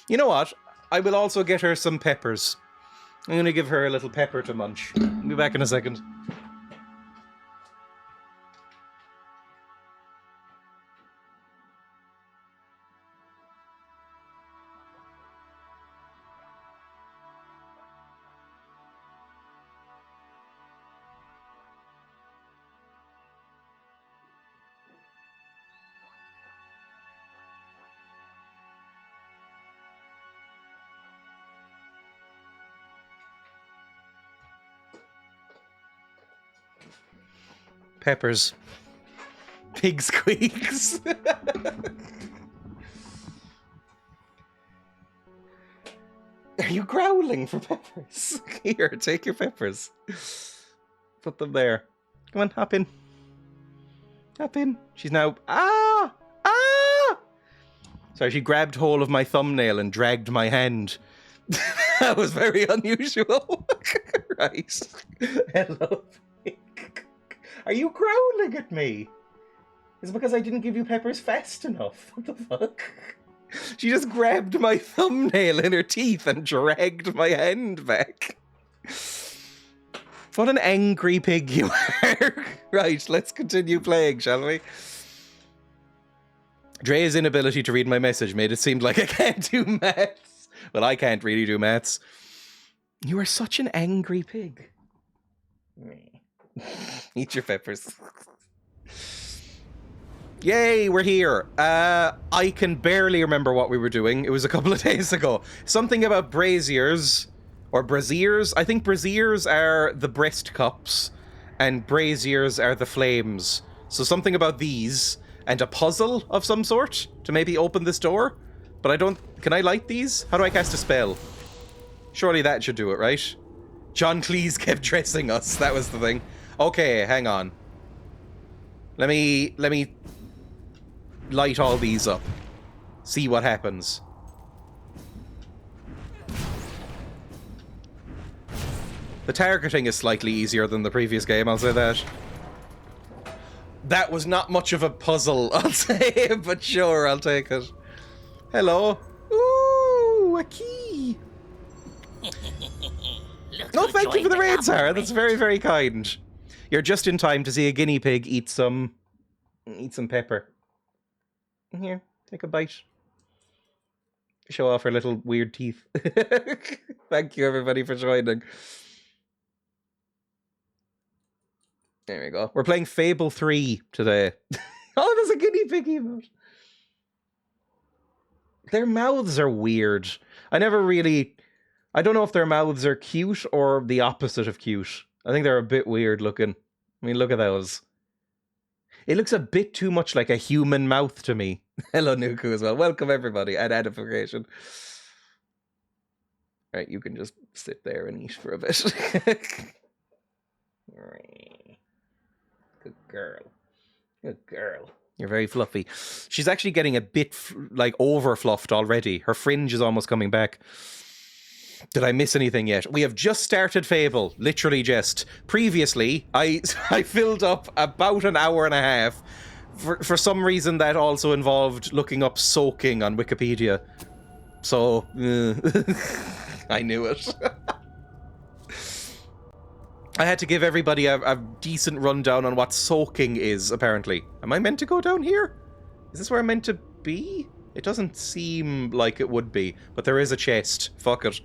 You know what? I will also get her some peppers. I'm going to give her a little pepper to munch. I'll be back in a second. Peppers. Pig squeaks. Are you growling for peppers? Here, take your peppers. Put them there. Come on, hop in. Hop in. She's now... Ah! Ah! Sorry, she grabbed hold of my thumbnail and dragged my hand. That was very unusual. Right. Hello. Are you growling at me? Is it because I didn't give you peppers fast enough? What the fuck? She just grabbed my thumbnail in her teeth and dragged my hand back. What an angry pig you are. Right, let's continue playing, shall we? Dreya's inability to read my message made it seem like I can't do maths. Well, I can't really do maths. You are such an angry pig. Eat your peppers. Yay, we're here. I can barely remember what we were doing. It was a couple of days ago. Something about braziers, or braziers. I think braziers are the breast cups, and braziers are the flames. So something about these, and a puzzle of some sort to maybe open this door. But I don't... Can I light these? How do I cast a spell? Surely that should do it, right? John Cleese kept dressing us. That was the thing. Okay, hang on. Let me light all these up. See what happens. The targeting is slightly easier than the previous game, I'll say that. That was not much of a puzzle, I'll say, but sure, I'll take it. Hello. Ooh, a key. Oh, thank you for the raid, Sarah. That's very, very kind. You're just in time to see a guinea pig eat some pepper. Here, take a bite. Show off her little weird teeth. Thank you, everybody, for joining. There we go. We're playing Fable 3 today. Oh, there's a guinea pig emote. Their mouths are weird. I don't know if their mouths are cute or the opposite of cute. I think they're a bit weird looking. I mean, look at those. It looks a bit too much like a human mouth to me. Hello, Nuku, as well. Welcome, everybody, and edification. Right, you can just sit there and eat for a bit. Good girl. Good girl. You're very fluffy. She's actually getting a bit, over fluffed already. Her fringe is almost coming back. Did I miss anything yet? We have just started Fable. Literally just. Previously, I filled up about an hour and a half. For some reason, that also involved looking up soaking on Wikipedia. So, I knew it. I had to give everybody a decent rundown on what soaking is, apparently. Am I meant to go down here? Is this where I'm meant to be? It doesn't seem like it would be, but there is a chest. Fuck it.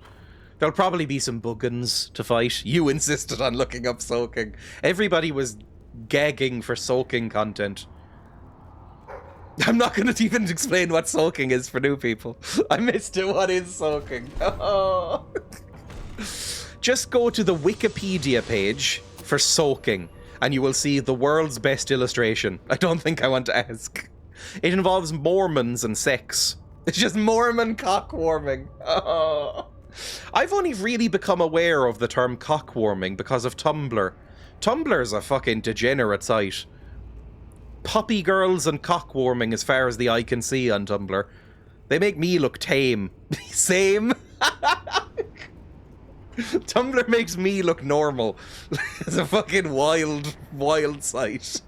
There'll probably be some buggins to fight. You insisted on looking up soaking. Everybody was gagging for soaking content. I'm not going to even explain what soaking is for new people. I missed it. What is soaking? Oh. Just go to the Wikipedia page for soaking, and you will see the world's best illustration. I don't think I want to ask. It involves Mormons and sex. It's just Mormon cock warming. Oh. I've only really become aware of the term cock warming because of Tumblr. Tumblr's a fucking degenerate site. Poppy girls and cock warming as far as the eye can see on Tumblr. They make me look tame. Same. Tumblr makes me look normal. It's a fucking wild site.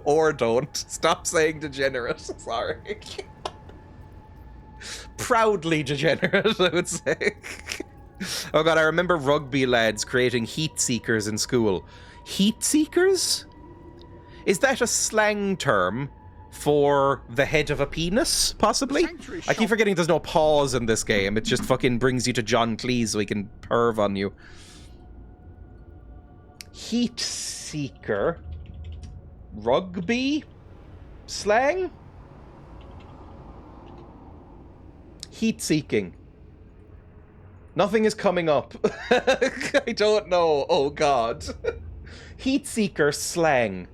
Or don't. Stop saying degenerate. Sorry. proudly degenerate, I would say. Oh god, I remember rugby lads creating heat seekers in school. Heat seekers? Is that a slang term for the head of a penis, possibly? I keep forgetting there's no pause in this game. It just fucking brings you to John Cleese so he can perv on you. Heat seeker. Rugby? Slang? Heat seeking. Nothing is coming up. I don't know. Oh god. Heat seeker slang.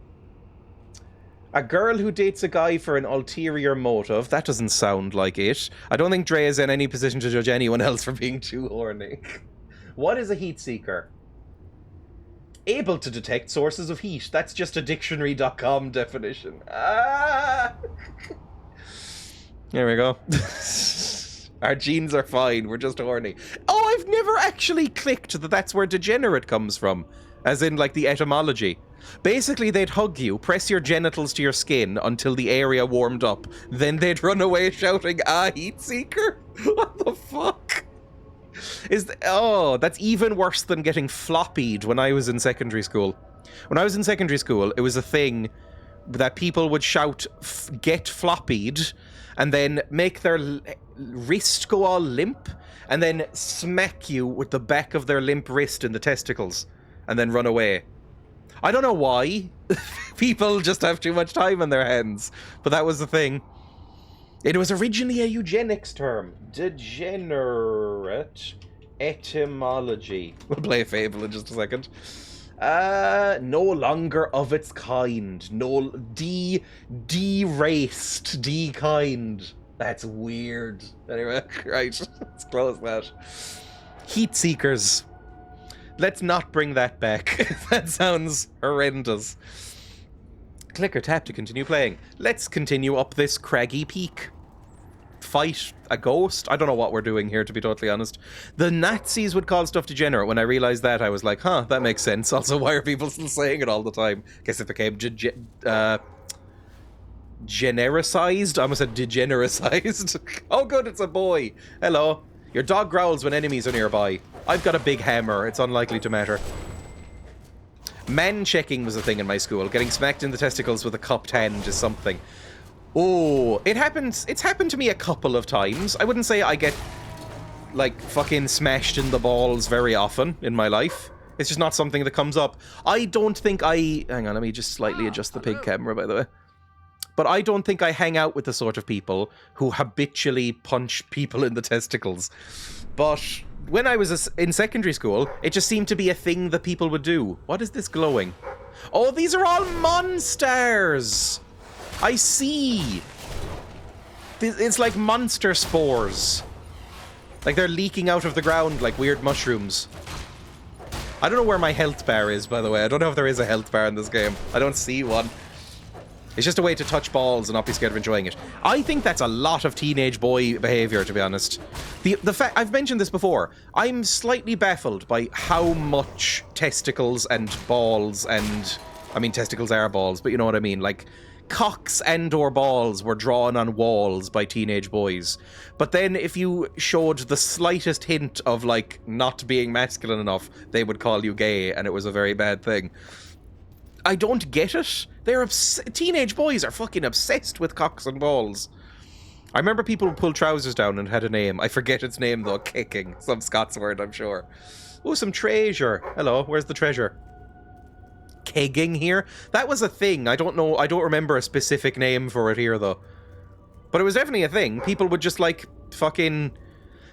A girl who dates a guy for an ulterior motive. That doesn't sound like it. I don't think Dreya is in any position to judge anyone else for being too horny. What is a heat seeker? Able to detect sources of heat. That's just a dictionary.com definition. Ah! There we go. Our genes are fine, we're just horny. Oh, I've never actually clicked that that's where degenerate comes from. As in, like, the etymology. Basically, they'd hug you, press your genitals to your skin until the area warmed up. Then they'd run away shouting, "Ah, heat seeker?" What the fuck? Oh, that's even worse than getting floppied when I was in secondary school. When I was in secondary school, it was a thing that people would shout, "Get floppied," and then make their wrist go all limp, and then smack you with the back of their limp wrist in the testicles, and then run away. I don't know why. People just have too much time on their hands, but that was the thing. It was originally a eugenics term. Degenerate etymology. We'll play Fable in just a second. No longer of its kind. No, de-raced, de-kind. That's weird. Anyway, right, let's close that. Heat seekers. Let's not bring that back. That sounds horrendous. Click or tap to continue playing. Let's continue up this craggy peak. Fight a ghost? I don't know what we're doing here, to be totally honest. The Nazis would call stuff degenerate. When I realized that, I was like, huh, that makes sense. Also, why are people still saying it all the time? Guess it became genericized? I almost said degenericized. Oh good, it's a boy. Hello. Your dog growls when enemies are nearby. I've got a big hammer. It's unlikely to matter. Man checking was a thing in my school. Getting smacked in the testicles with a cupped hand is something. Oh, it happens. It's happened to me a couple of times. I wouldn't say I get, like, fucking smashed in the balls very often in my life. It's just not something that comes up. I don't think I... Hang on, let me just slightly adjust the pig camera, by the way. But I don't think I hang out with the sort of people who habitually punch people in the testicles. But when I was in secondary school, it just seemed to be a thing that people would do. What is this glowing? Oh, these are all monsters! I see! It's like monster spores. Like they're leaking out of the ground like weird mushrooms. I don't know where my health bar is, by the way. I don't know if there is a health bar in this game. I don't see one. It's just a way to touch balls and not be scared of enjoying it. I think that's a lot of teenage boy behavior, to be honest. The fact I've mentioned this before. I'm slightly baffled by how much testicles and balls and... I mean, testicles are balls, but you know what I mean. Like, cocks and/or balls were drawn on walls by teenage boys. But then if you showed the slightest hint of, like, not being masculine enough, they would call you gay, and it was a very bad thing. I don't get it. Teenage boys are fucking obsessed with cocks and balls. I remember people would pull trousers down and had a name. I forget its name though. Kicking. Some Scots word, I'm sure. Oh, some treasure. Hello, where's the treasure? Kegging here? That was a thing. I don't know. I don't remember a specific name for it here though. But it was definitely a thing. People would just like fucking...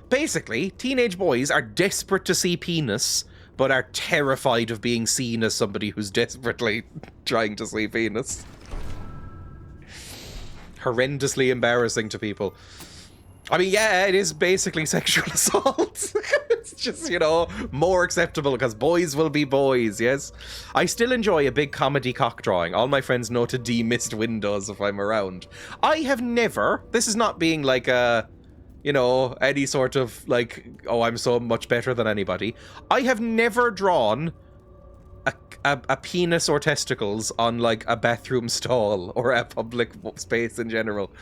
Basically, teenage boys are desperate to see penis, but are terrified of being seen as somebody who's desperately trying to see penis. Horrendously embarrassing to people. I mean, yeah, it is basically sexual assault. It's just, you know, more acceptable because boys will be boys, yes? I still enjoy a big comedy cock drawing. All my friends know to demist windows if I'm around. I have never... This is not being like a... You know, any sort of, like, oh, I'm so much better than anybody. I have never drawn a penis or testicles on, like, a bathroom stall or a public space in general.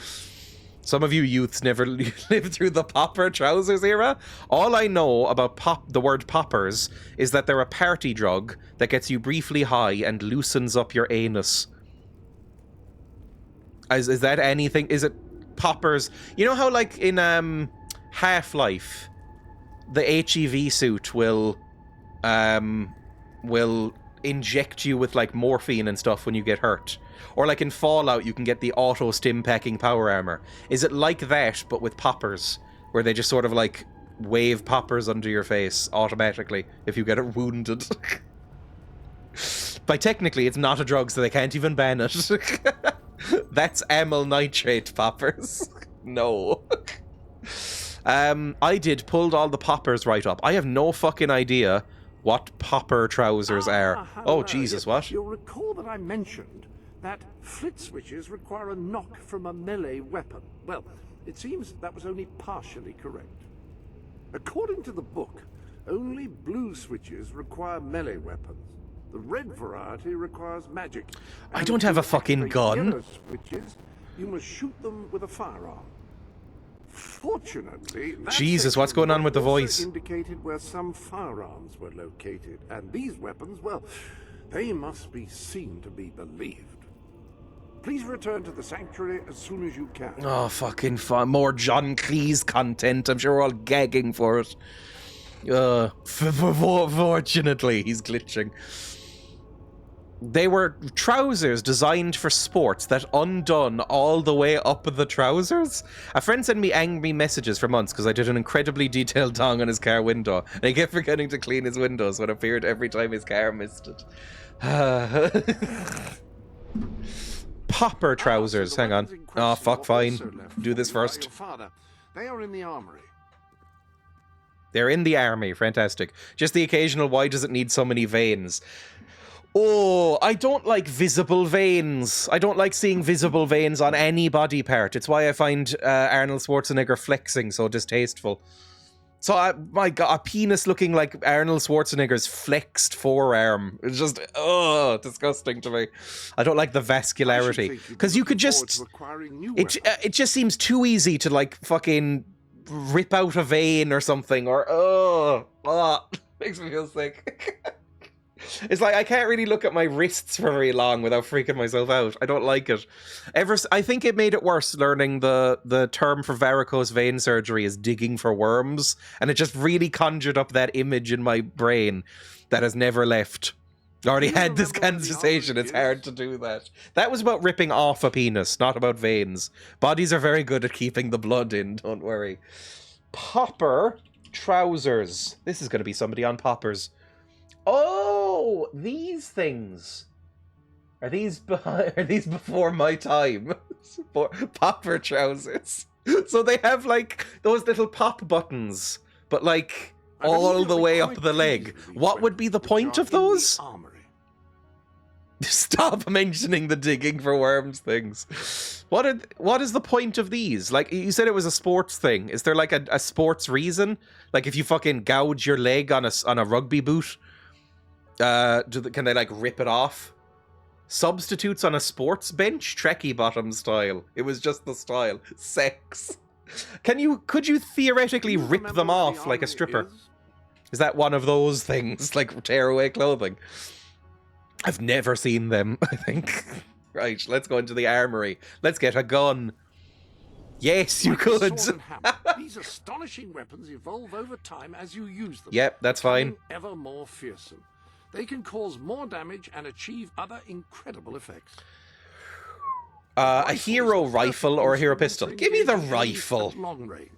Some of you youths never lived through the popper trousers era. All I know about the word poppers is that they're a party drug that gets you briefly high and loosens up your anus. Is that anything? Is it poppers? You know how, like, in Half-Life, the HEV suit will inject you with, like, morphine and stuff when you get hurt? Or, like, in Fallout, you can get the auto-stim-packing power armor. Is it like that, but with poppers? Where they just sort of, like, wave poppers under your face automatically if you get wounded? By technically, it's not a drug, so they can't even ban it. That's amyl nitrate poppers. No. I pulled all the poppers right up. I have no fucking idea what popper trousers are. Oh, Jesus, what? You'll recall that I mentioned that flit switches require a knock from a melee weapon. Well, it seems that was only partially correct. According to the book, only blue switches require melee weapons. The red variety requires magic. I don't have a fucking gun. Yellow switches, you must shoot them with a firearm. Fortunately, Jesus, what's going on with the voice? Indicated where some firearms were located, and these weapons, well, they must be seen to be believed. Please return to the sanctuary as soon as you can. Oh, fucking fun. More John Cleese content. I'm sure we're all gagging for it. Fortunately, he's glitching. They were trousers designed for sports that undone all the way up the trousers. A friend sent me angry messages for months because I did an incredibly detailed dong on his car window. And he kept forgetting to clean his windows when it appeared every time his car missed it. Popper trousers. Hang on. Oh, fuck, fine. Do this first. They are in the armory. They're in the army. Fantastic. Just the occasional, why does it need so many veins? Oh, I don't like visible veins. I don't like seeing visible veins on any body part. It's why I find Arnold Schwarzenegger flexing so distasteful. So, my God, a penis looking like Arnold Schwarzenegger's flexed forearm. It's just, disgusting to me. I don't like the vascularity. Because you could just... It just seems too easy to, like, fucking rip out a vein or something. Or, makes me feel sick. It's like I can't really look at my wrists for very long without freaking myself out. I don't like it. I think it made it worse learning the term for varicose vein surgery is digging for worms, and it just really conjured up that image in my brain that has never left. I already had this conversation. It's hard to do that. That was about ripping off a penis, not about veins. Bodies are very good at keeping the blood in, don't worry. Popper trousers. This is going to be somebody on poppers. Oh, these things. Are these before my time? Popper trousers. So they have, like, those little pop buttons, but, like, all the way up the leg. What would be the point of those? Stop mentioning the digging for worms things. What is the point of these? Like, you said it was a sports thing. Is there, like, a sports reason? Like, if you fucking gouge your leg on a rugby boot, can they, like, rip it off? Substitutes on a sports bench? Trekkie bottom style. It was just the style. Sex. Could you theoretically rip them off like a stripper? Is that one of those things, like tear away clothing? I've never seen them, I think. Right, let's go into the armory. Let's get a gun. Yes, you could. These astonishing weapons evolve over time as you use them. Yep, that's fine. Ever more fearsome. They can cause more damage and achieve other incredible effects. A hero rifle or a hero pistol? Give me the rifle. Long range.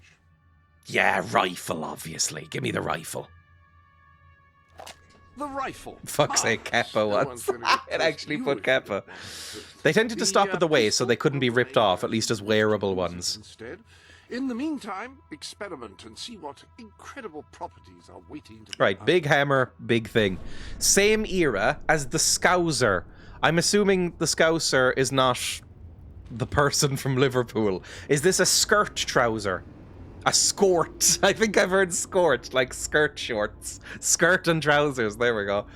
Yeah, rifle, obviously. Give me the rifle. The rifle. Fuck's sake, Kappa once. It actually put Kappa. They tended to stop at the waist so they couldn't be ripped off, at least as wearable ones. Instead. In the meantime, experiment and see what incredible properties are waiting to be Right, big hammer, big thing. Same era as the Scouser. I'm assuming the Scouser is not the person from Liverpool. Is this a skirt trouser? A skort. I think I've heard skort, like skirt shorts. Skirt and trousers, there we go.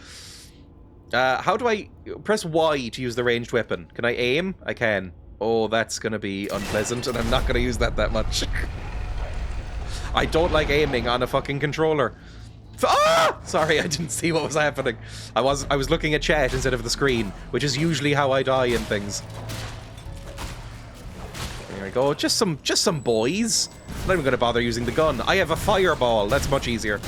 How do I... Press Y to use the ranged weapon. Can I aim? I can. Oh, that's gonna be unpleasant, and I'm not gonna use that much. I don't like aiming on a fucking controller. Ah! Sorry, I didn't see what was happening. I was looking at chat instead of the screen, which is usually how I die in things. There we go. Just some boys. I'm not even gonna bother using the gun. I have a fireball. That's much easier.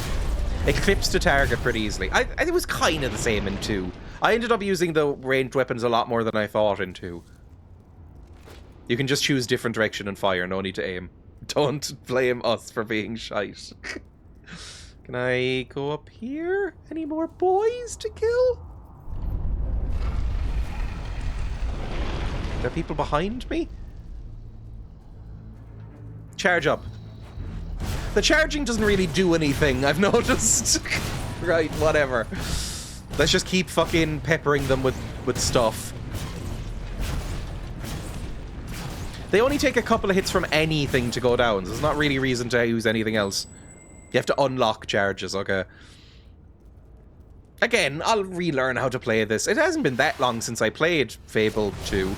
It clips to target pretty easily. It was kind of the same in 2. I ended up using the ranged weapons a lot more than I thought in 2. You can just choose different direction and fire. No need to aim. Don't blame us for being shite. Can I go up here? Any more boys to kill? Are there people behind me? Charge up. The charging doesn't really do anything, I've noticed. Right, whatever. Let's just keep fucking peppering them with stuff. They only take a couple of hits from anything to go down, so there's not really reason to use anything else. You have to unlock charges, okay. Again, I'll relearn how to play this. It hasn't been that long since I played Fable 2.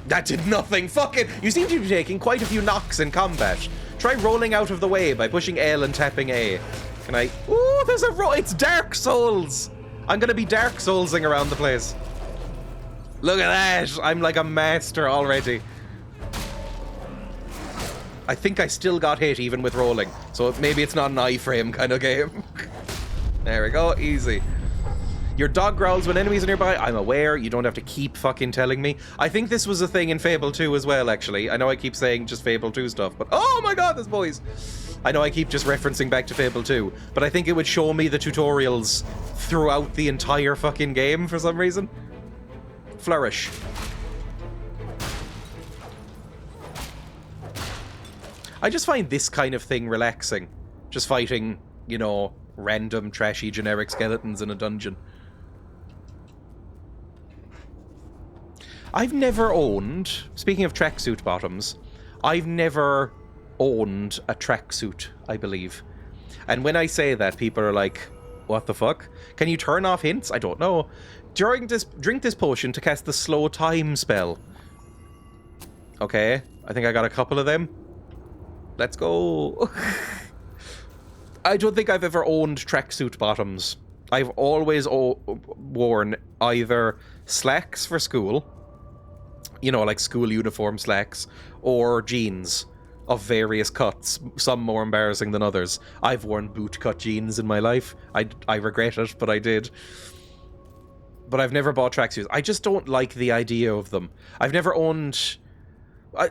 That did nothing. Fuck it. You seem to be taking quite a few knocks in combat. Try rolling out of the way by pushing L and tapping A. Can I... Ooh, there's a it's Dark Souls. I'm gonna be Dark Soulsing around the place. Look at that. I'm like a master already. I think I still got hit even with rolling. So maybe it's not an iframe kind of game. There we go. Easy. Your dog growls when enemies are nearby. I'm aware. You don't have to keep fucking telling me. I think this was a thing in Fable 2 as well, actually. I know I keep saying just Fable 2 stuff, but... Oh my god, there's boys! I know I keep just referencing back to Fable 2, but I think it would show me the tutorials throughout the entire fucking game for some reason. Flourish. I just find this kind of thing relaxing. Just fighting, you know, random, trashy, generic skeletons in a dungeon. I've never owned, speaking of tracksuit bottoms, I've never owned a tracksuit, I believe. And when I say that, people are like, what the fuck? Can you turn off hints? I don't know. Drink this potion to cast the slow time spell. Okay, I think I got a couple of them. Let's go. I don't think I've ever owned tracksuit bottoms. I've always worn either slacks for school, you know, like school uniform slacks, or jeans of various cuts, some more embarrassing than others. I've worn boot-cut jeans in my life. I regret it, but I did. But I've never bought tracksuits. I just don't like the idea of them. I've never owned...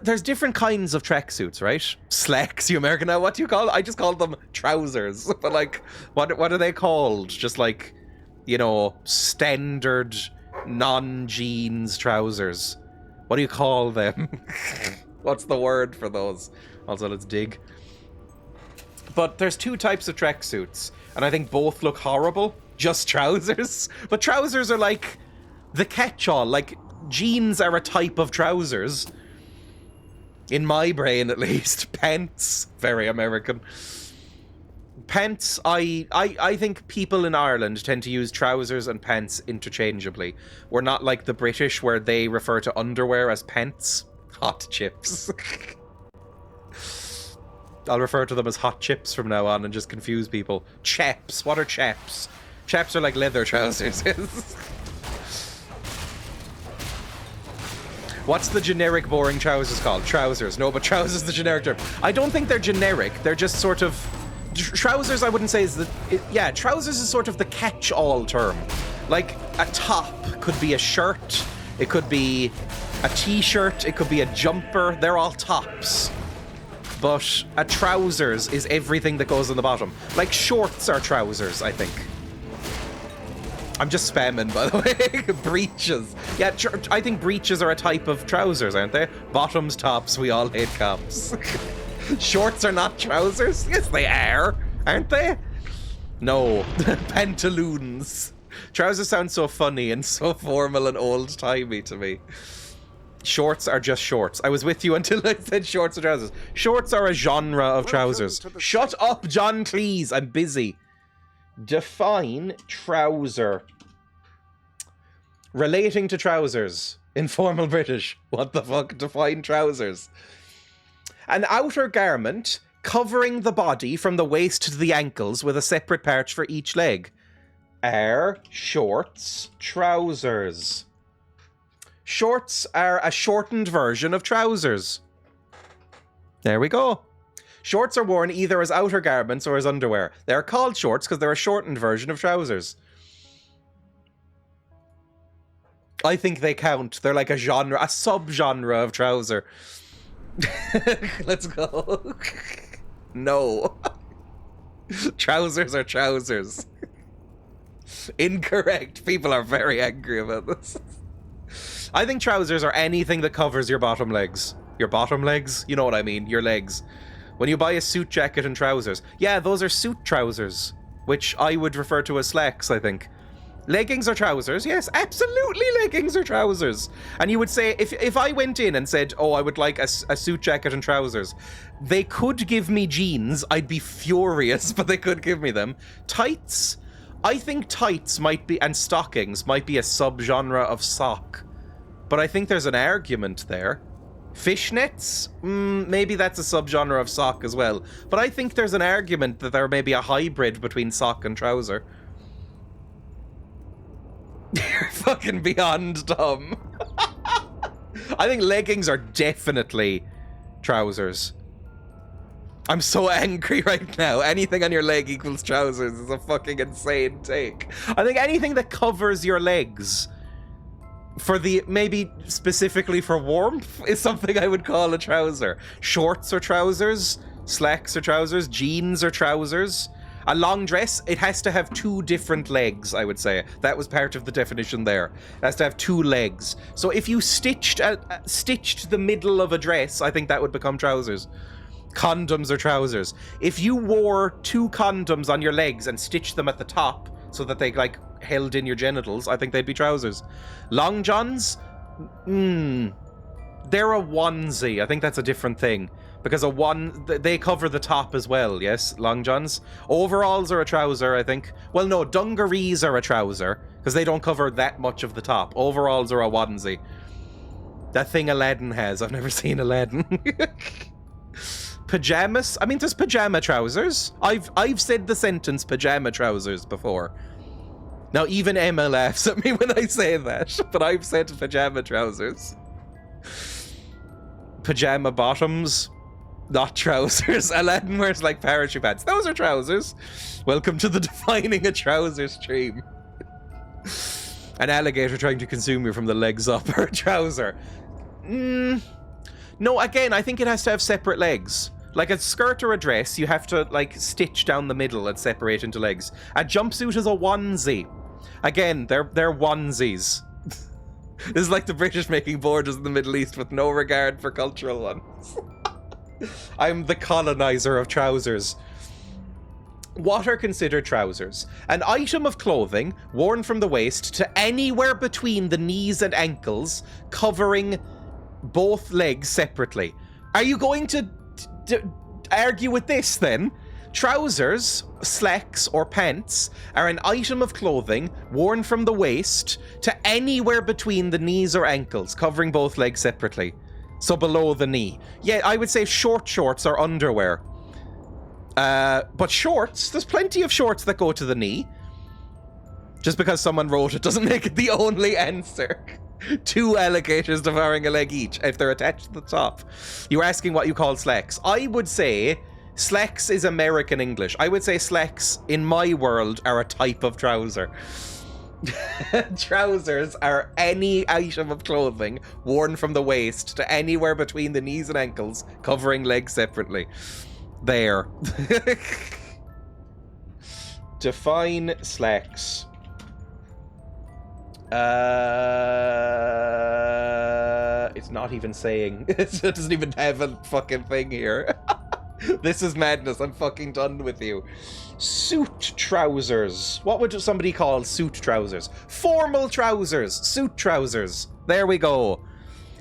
there's different kinds of tracksuits, right? Slacks, you American now. What do you call it? I just call them trousers. But like, what are they called? Just like, you know, standard non-jeans trousers. What do you call them? What's the word for those? Also, let's dig. But there's two types of tracksuits, and I think both look horrible. Just trousers. But trousers are like the catch-all. Like, jeans are a type of trousers. In my brain, at least. Pants. Very American. Pants, I think people in Ireland tend to use trousers and pants interchangeably. We're not like the British, where they refer to underwear as pants. Hot chips. I'll refer to them as hot chips from now on and just confuse people. Chaps. What are chaps? Chaps are like leather trousers. What's the generic boring trousers called? Trousers. No, but trousers is the generic term. I don't think they're generic. They're just sort of... Trousers, I wouldn't say is the... yeah, trousers is sort of the catch-all term. Like, a top could be a shirt. It could be a t-shirt. It could be a jumper. They're all tops. But a trousers is everything that goes on the bottom. Like, shorts are trousers, I think. I'm just spamming, by the way. Breeches. Yeah, I think breeches are a type of trousers, aren't they? Bottoms, tops, we all hate cops. Shorts are not trousers? Yes, they are. Aren't they? No. Pantaloons. Trousers sound so funny and so formal and old-timey to me. Shorts are just shorts. I was with you until I said shorts are trousers. Shorts are a genre of trousers. Shut up, John Cleese. I'm busy. Define trouser. Relating to trousers. Informal British. What the fuck? Define trousers. An outer garment covering the body from the waist to the ankles with a separate part for each leg. Are shorts trousers? Shorts are a shortened version of trousers. There we go. Shorts are worn either as outer garments or as underwear. They're called shorts because they're a shortened version of trousers. I think they count. They're like a genre, a sub-genre of trouser. Let's go. No. Trousers are trousers. Incorrect. People are very angry about this. I think trousers are anything that covers your bottom legs. Your bottom legs? You know what I mean. Your legs. When you buy a suit jacket and trousers. Yeah, those are suit trousers. Which I would refer to as slacks, I think. Leggings are trousers. Yes, absolutely leggings are trousers. And you would say, if I went in and said, oh, I would like a suit jacket and trousers, they could give me jeans. I'd be furious, but they could give me them. Tights? I think tights might be, and stockings might be a subgenre of sock. But I think there's an argument there. Fishnets? Maybe that's a subgenre of sock as well. But I think there's an argument that there may be a hybrid between sock and trouser. You're fucking beyond dumb. I think leggings are definitely trousers. I'm so angry right now. Anything on your leg equals trousers is a fucking insane take. I think anything that covers your legs, for the, maybe specifically for warmth, is something I would call a trouser. Shorts are trousers, slacks are trousers, jeans are trousers. A long dress, it has to have two different legs, I would say. That was part of the definition there. It has to have two legs. So if you stitched the middle of a dress, I think that would become trousers. Condoms are trousers. If you wore two condoms on your legs and stitched them at the top so that they, like, held in your genitals, I think they'd be trousers. Long johns? They're a onesie. I think that's a different thing. Because they cover the top as well, yes? Long johns. Overalls are a trouser, I think. Well, no, dungarees are a trouser, because they don't cover that much of the top. Overalls are a onesie. That thing Aladdin has. I've never seen Aladdin. Pajamas? I mean, there's pajama trousers. I've said the sentence pajama trousers before. Now, even Emma laughs at me when I say that, but I've said pajama trousers. Pajama bottoms? Not trousers. Aladdin wears like parachute pants. Those are trousers. Welcome to the defining a trouser stream. An alligator trying to consume you from the legs up or a trouser. No, again, I think it has to have separate legs. Like a skirt or a dress, you have to like stitch down the middle and separate into legs. A jumpsuit is a onesie. Again, they're onesies. This is like the British making borders in the Middle East with no regard for cultural ones. I'm the colonizer of trousers. What are considered trousers? An item of clothing worn from the waist to anywhere between the knees and ankles, covering both legs separately. Are you going to argue with this then? Trousers, slacks, or pants are an item of clothing worn from the waist to anywhere between the knees or ankles, covering both legs separately. So below the knee. Yeah, I would say short shorts are underwear. But shorts, there's plenty of shorts that go to the knee. Just because someone wrote it doesn't make it the only answer. 2 alligators devouring a leg each, if they're attached to the top. You were asking what you call slacks. I would say slacks is American English. I would say slacks, in my world, are a type of trouser. Trousers are any item of clothing worn from the waist to anywhere between the knees and ankles, covering legs separately. There. Define slacks. It's not even saying. It doesn't even have a fucking thing here. This is madness. I'm fucking done with you. Suit trousers. What would somebody call suit trousers? Formal trousers. Suit trousers. There we go.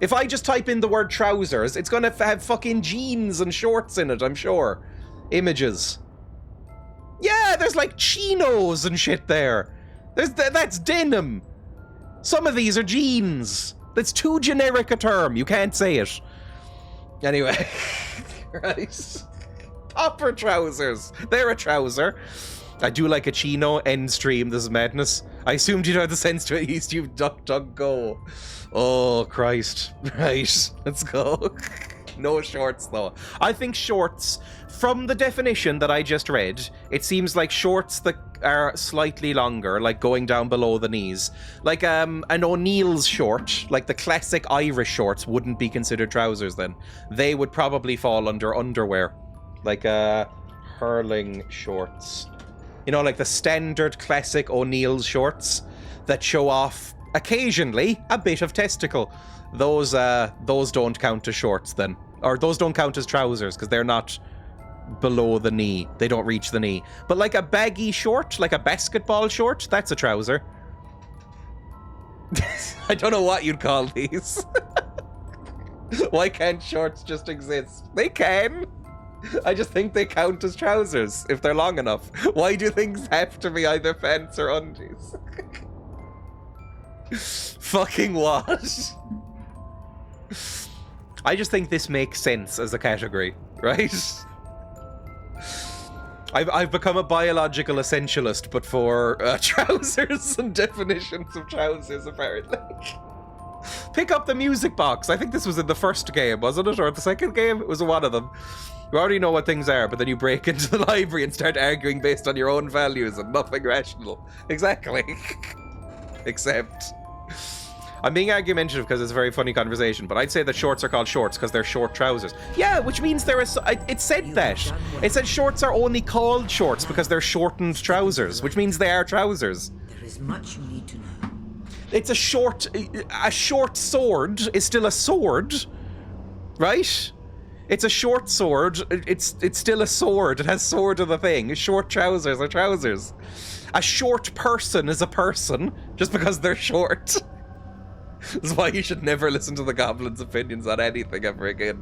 If I just type in the word trousers, it's gonna have fucking jeans and shorts in it, I'm sure. Images. Yeah, there's like chinos and shit there. That's denim. Some of these are jeans. That's too generic a term. You can't say it. Anyway. Right. Popper trousers. They're a trouser. I do like a chino. End stream. This is madness. I assumed you'd have the sense to at least you duck, go. Oh, Christ. Right. Let's go. No shorts, though. I think shorts, from the definition that I just read, it seems like shorts that are slightly longer, like going down below the knees. Like an O'Neill's short, like the classic Irish shorts, wouldn't be considered trousers then. They would probably fall under underwear. Like hurling shorts. You know, like the standard classic O'Neill's shorts that show off occasionally a bit of testicle. Those don't count as shorts then. Or those don't count as trousers because they're not below the knee. They don't reach the knee. But like a baggy short, like a basketball short, that's a trouser. I don't know what you'd call these. Why can't shorts just exist? They can. I just think they count as trousers if they're long enough. Why do things have to be either pants or undies? Fucking what? I just think this makes sense as a category, right? I've become a biological essentialist, but for trousers and definitions of trousers, apparently. Pick up the music box. I think this was in the first game, wasn't it? Or the second game? It was one of them. You already know what things are, but then you break into the library and start arguing based on your own values and nothing rational. Exactly. Except... I'm being argumentative because it's a very funny conversation, but I'd say that shorts are called shorts because they're short trousers. Yeah, which means they're it said that. It said shorts are only called shorts because they're shortened trousers, which means they are trousers. There is much you need to know. It's a short sword is still a sword, right? It's a short sword. It's still a sword. It has sword of the thing. Short trousers are trousers. A short person is a person just because they're short. This is why you should never listen to the Goblin's opinions on anything ever again.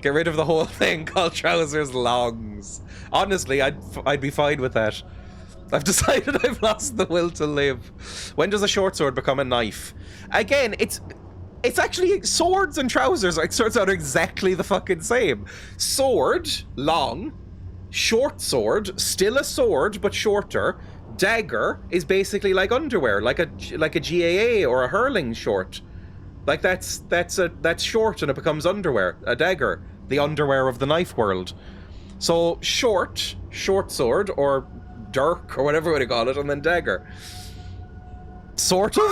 Get rid of the whole thing called trousers longs. Honestly, I'd be fine with that. I've decided I've lost the will to live. When does a short sword become a knife? Again, it's actually swords and trousers. Like, swords are exactly the fucking same. Sword, long. Short sword, still a sword but shorter. Dagger is basically like underwear, like a GAA or a hurling short. Like that's short and it becomes underwear. A dagger, the underwear of the knife world. So short sword or dirk or whatever you want to call it, and then dagger. Sort of.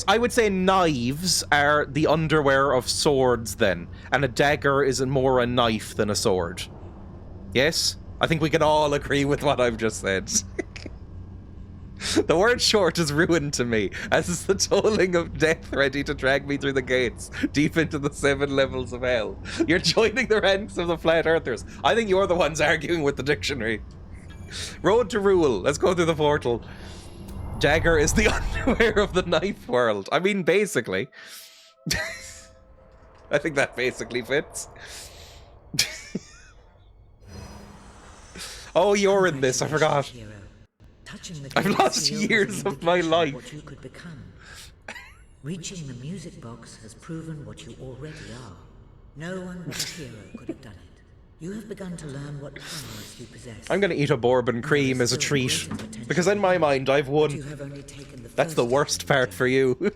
I would say knives are the underwear of swords then, and a dagger is more a knife than a sword. Yes? I think we can all agree with what I've just said. The word short is ruined to me, as is the tolling of death ready to drag me through the gates, deep into the 7 levels of hell. You're joining the ranks of the flat earthers. I think you're the ones arguing with the dictionary. Road to rule. Let's go through the portal. Dagger is the underwear of the knife world. I mean, basically. I think that basically fits. Oh, you're in this. I forgot. I've lost years of my life. What you could become. Reaching the music box has proven what you already are. No one but a hero could have done it. You have begun to learn what powers you possess. I'm going to eat a bourbon cream as a treat, because in my mind I've won. That's the worst part for you.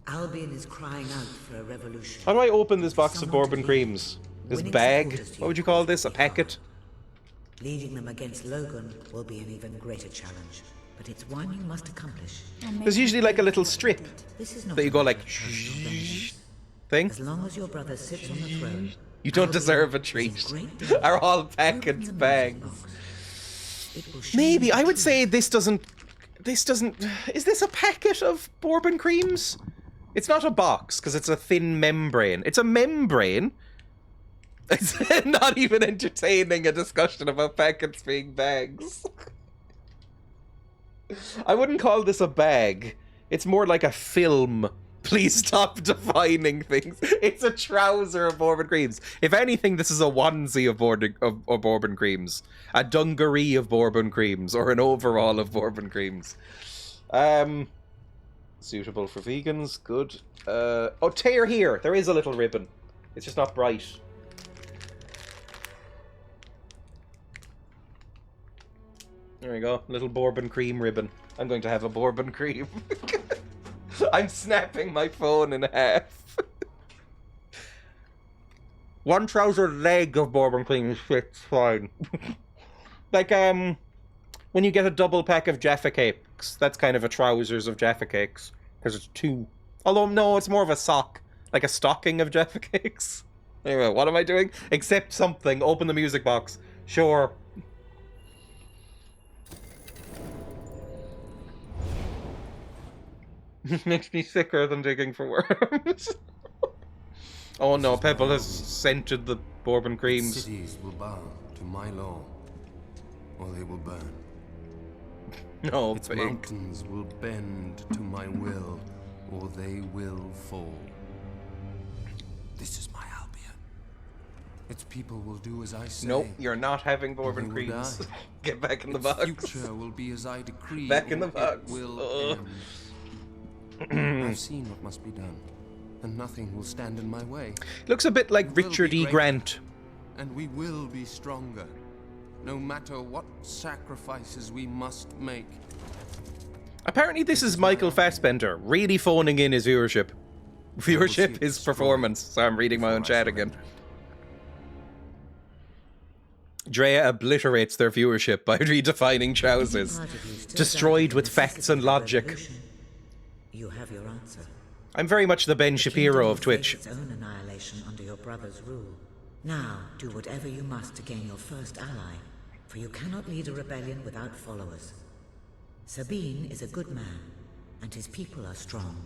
Albion is crying out for a revolution. How do I open this box of bourbon creams? This bag? What would you call this? A packet? Leading them against Logan will be an even greater challenge, but it's one you must accomplish. There's usually like a little strip This is not that you go like thing. As long as your brother sits on the throne, You don't deserve a treat. Are all packets bags? Maybe I would say this doesn't. Is this a packet of bourbon creams? It's not a box because it's a thin membrane. It's a membrane. It's not even entertaining a discussion about packets being bags. I wouldn't call this a bag. It's more like a film Please stop defining things. It's a trouser of bourbon creams. If anything, this is a onesie of bourbon creams. A dungaree of bourbon creams. Or an overall of bourbon creams. Suitable for vegans. Good. Oh, tear here. There is a little ribbon. It's just not bright. There we go. Little bourbon cream ribbon. I'm going to have a bourbon cream. I'm snapping my phone in half. One trouser leg of bourbon cream fits fine. Like, when you get a double pack of Jaffa Cakes, that's kind of a trousers of Jaffa Cakes. Because it's two. Although, no, it's more of a sock. Like a stocking of Jaffa Cakes. Anyway, what am I doing? Accept something. Open the music box. Sure. Makes me sicker than digging for worms. Oh no, Pebble has scented the bourbon creams. Cities will bow to my law, or they will burn. No, Its Pig. mountains will bend to my will, or they will fall. This is my Albion. Its people will do as I say. Nope, you're not having or bourbon they will creams. die. Get back in the Its box. future will be as I decree. Back in the or it box. will Ugh. end. I've seen what must be done, and nothing will stand in my way. Looks a bit like We will Richard be E. great. Grant. And we will be stronger, no matter what sacrifices we must make. Apparently this is Michael Fassbender, really phoning in his viewership. Viewership, his performance. So I'm reading my own chat again. Dreya obliterates their viewership by redefining trousers. Destroyed with facts and logic. You have your answer. I'm very much the Ben Shapiro of Twitch. Its own annihilation under your brother's rule. Now, do whatever you must to gain your first ally, for you cannot lead a rebellion without followers. Sabine is a good man, and his people are strong.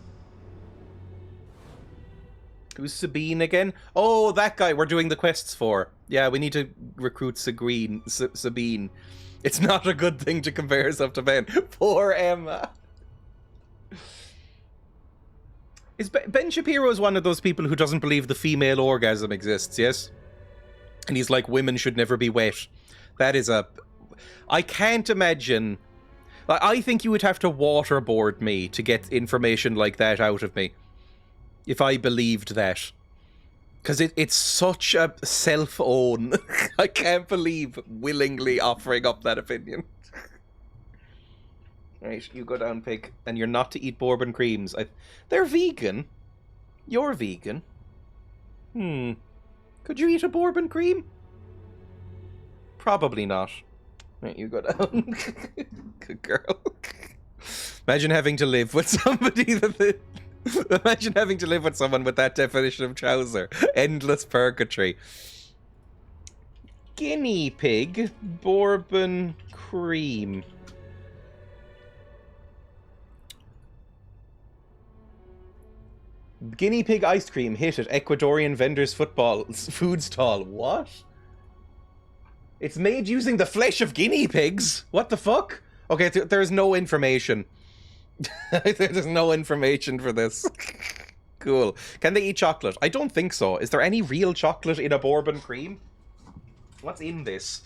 Who's Sabine again? Oh, that guy we're doing the quests for. Yeah, we need to recruit Sabine. It's not a good thing to compare yourself to Ben. Poor Emma. Is Ben Shapiro is one of those people who doesn't believe the female orgasm exists, yes? And he's like, women should never be wet. That is a... I can't imagine... I think you would have to waterboard me to get information like that out of me. If I believed that. Because it's such a self-own. I can't believe willingly offering up that opinion. Right, you go down, Pig. And you're not to eat bourbon creams. They're vegan. You're vegan. Could you eat a bourbon cream? Probably not. Right, you go down. Good girl. Imagine having to live with somebody that... Imagine having to live with someone with that definition of trouser. Endless purgatory. Guinea pig bourbon cream. Guinea pig ice cream hit at Ecuadorian vendor's food stall. What? It's made using the flesh of guinea pigs? What the fuck? Okay, there's no information. There's no information for this. Cool. Can they eat chocolate? I don't think so. Is there any real chocolate in a bourbon cream? What's in this?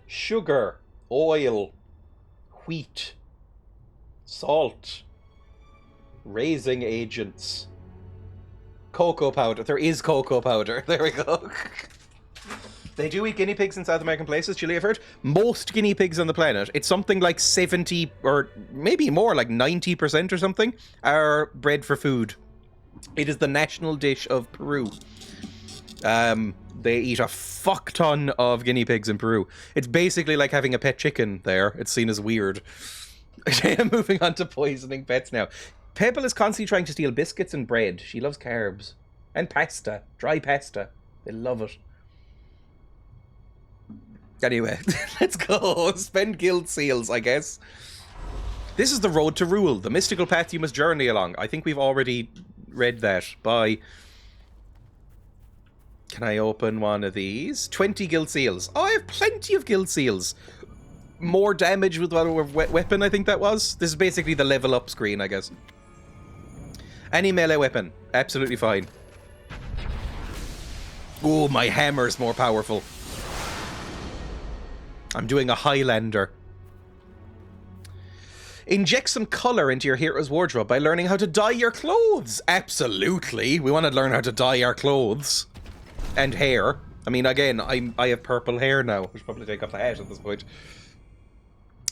Sugar, oil, wheat, salt, raising agents, cocoa powder. There is cocoa powder. There we go. They do eat guinea pigs in South American places, Julie, I've heard. Most guinea pigs on the planet, it's something like 70 or maybe more, like 90% or something, are bred for food. It is the national dish of Peru. They eat a fuck ton of guinea pigs in Peru. It's basically like having a pet chicken there. It's seen as weird. I'm moving on to poisoning pets now. Pebble is constantly trying to steal biscuits and bread. She loves carbs. And pasta. Dry pasta. They love it. Anyway, let's go. Spend guild seals, I guess. This is the road to rule. The mystical path you must journey along. I think we've already read that. Bye. Can I open one of these? 20 guild seals. Oh, I have plenty of guild seals. more damage with whatever weapon I think that was. This is basically the level up screen, I guess. Any melee weapon, absolutely fine. Oh, my hammer's more powerful. I'm doing a Highlander. Inject some color into your hero's wardrobe by learning how to dye your clothes. Absolutely. We want to learn how to dye our clothes. And hair. I mean, again, I have purple hair now. I should probably take off the hat at this point.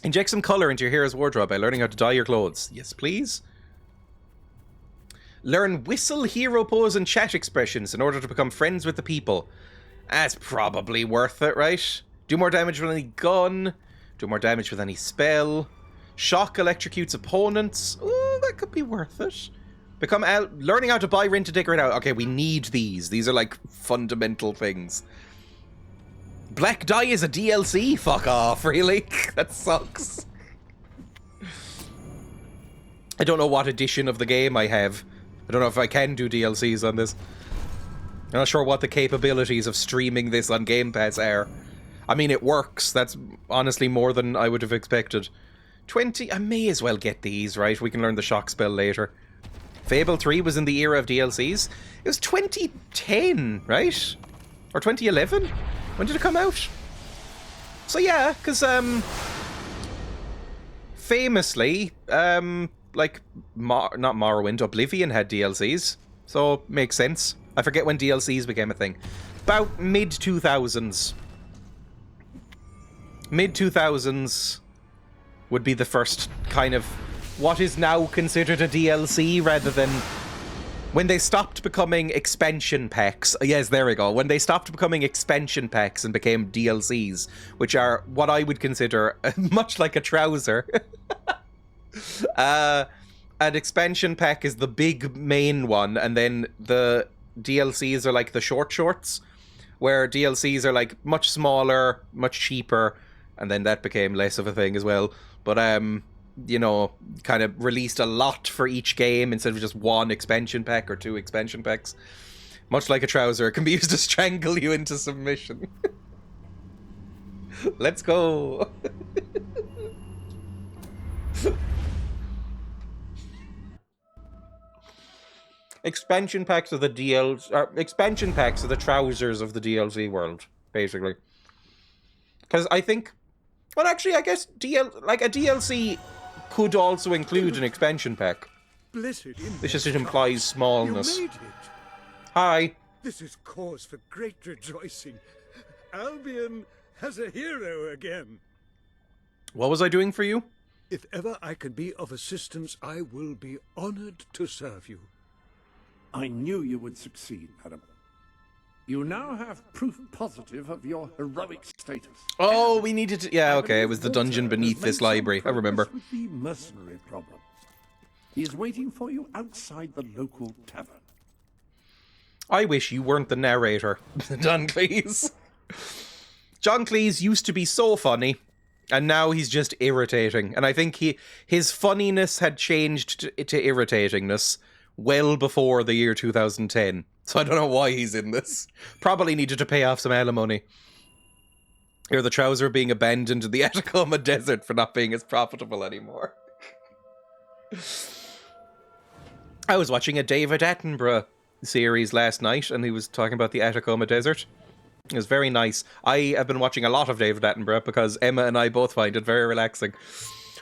Inject some color into your hero's wardrobe by learning how to dye your clothes. Yes, please. Learn whistle, hero pose, and chat expressions in order to become friends with the people. That's probably worth it, right? Do more damage with any gun. Do more damage with any spell. Shock electrocutes opponents. Oh, that could be worth it. Learning how to buy, rent, to decorate out. Okay, we need these. These are like fundamental things. Black dye is a DLC? Fuck off, really? That sucks. I don't know what edition of the game I have. I don't know if I can do DLCs on this. I'm not sure what the capabilities of streaming this on Game Pass are. I mean, it works. That's honestly more than I would have expected. 20, I may as well get these, right? We can learn the shock spell later. Fable 3 was in the era of DLCs. It was 2010, right? Or 2011? When did it come out? So yeah, because, famously, like, not Morrowind, Oblivion had DLCs. So, makes sense. I forget when DLCs became a thing. About mid-2000s. Mid-2000s would be the first kind of what is now considered a DLC rather than when they stopped becoming expansion packs. Yes, there we go. When they stopped becoming expansion packs and became DLCs, which are what I would consider much like a trouser. An expansion pack is the big main one, and then the DLCs are like the shorts, where DLCs are like much smaller, much cheaper, and then that became less of a thing as well. But, you know, kind of released a lot for each game instead of just one expansion pack or 2 expansion packs. Much like a trouser, it can be used to strangle you into submission. Let's go. Expansion packs are the expansion packs are the trousers of the DLC world, basically. Because I think, well, actually, I guess like a DLC could also include an expansion pack. This just implies smallness. You made it. Hi. This is cause for great rejoicing. Albion has a hero again. What was I doing for you? If ever I can be of assistance, I will be honored to serve you. I knew you would succeed, madam. You now have proof positive of your heroic status. Oh, we needed to... Yeah, okay, it was the dungeon beneath this library. I remember. With the mercenary problem. He is waiting for you outside the local tavern. I wish you weren't the narrator, John Cleese. John Cleese used to be so funny, and now he's just irritating. And I think his funniness had changed to irritatingness well before the year 2010. So I don't know why he's in this. Probably needed to pay off some alimony. Or the trouser being abandoned in the Atacama Desert for not being as profitable anymore. I was watching a David Attenborough series last night, and he was talking about the Atacama Desert. It was very nice. I have been watching a lot of David Attenborough because Emma and I both find it very relaxing.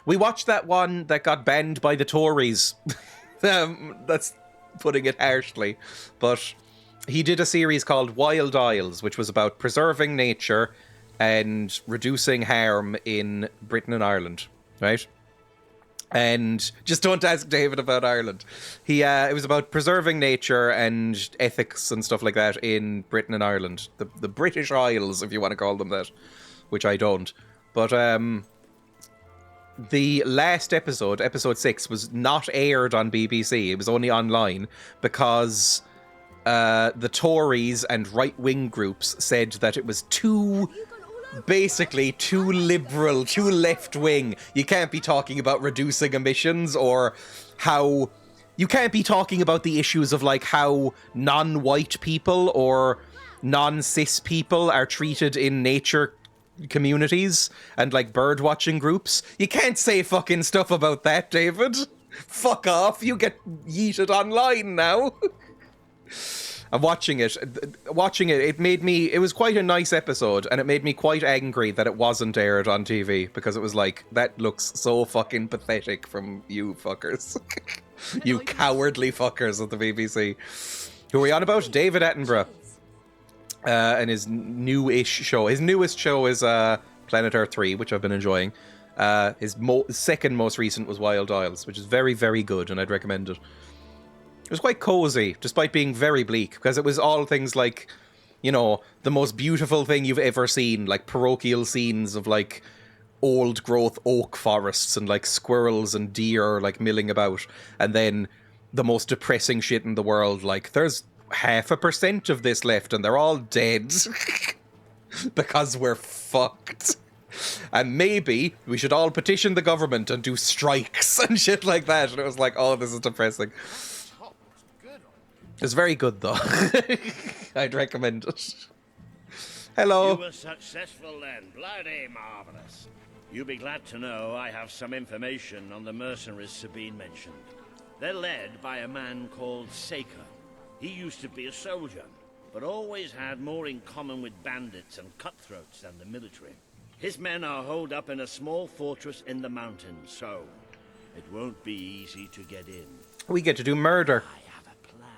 We watched that one that got banned by the Tories. That's putting it harshly. But he did a series called Wild Isles, which was about preserving nature and reducing harm in Britain and Ireland, right? And just don't ask David about Ireland. It was about preserving nature and ethics and stuff like that in Britain and Ireland. The British Isles, if you want to call them that, which I don't. But the last episode, episode 6, was not aired on BBC. It was only online because the Tories and right-wing groups said that it was basically too liberal, too left-wing. You can't be talking about reducing emissions or how... You can't be talking about the issues of, like, how non-white people or non-cis people are treated in nature communities and like bird watching groups. You can't say fucking stuff about that, David. Fuck off. You get yeeted online now. I'm watching it. It made me... It was quite a nice episode, and it made me quite angry that it wasn't aired on TV, because it was like, that looks so fucking pathetic from you fuckers. You cowardly fuckers at the BBC. Who are we on about? David Attenborough. And his new-ish show. His newest show is Planet Earth 3, which I've been enjoying. His second most recent was Wild Isles, which is very, very good, and I'd recommend it. It was quite cozy, despite being very bleak, because it was all things like, you know, the most beautiful thing you've ever seen, like parochial scenes of like old-growth oak forests and like squirrels and deer like milling about, and then the most depressing shit in the world, like there's 0.5% of this left and they're all dead because we're fucked. And maybe we should all petition the government and do strikes and shit like that. And it was like, oh, this is depressing. It's very good, though. I'd recommend it. Hello. You were successful then. Bloody marvelous. You'll be glad to know I have some information on the mercenaries Sabine mentioned. They're led by a man called Saker. He used to be a soldier, but always had more in common with bandits and cutthroats than the military. His men are holed up in a small fortress in the mountains, so it won't be easy to get in. We get to do murder. I have a plan.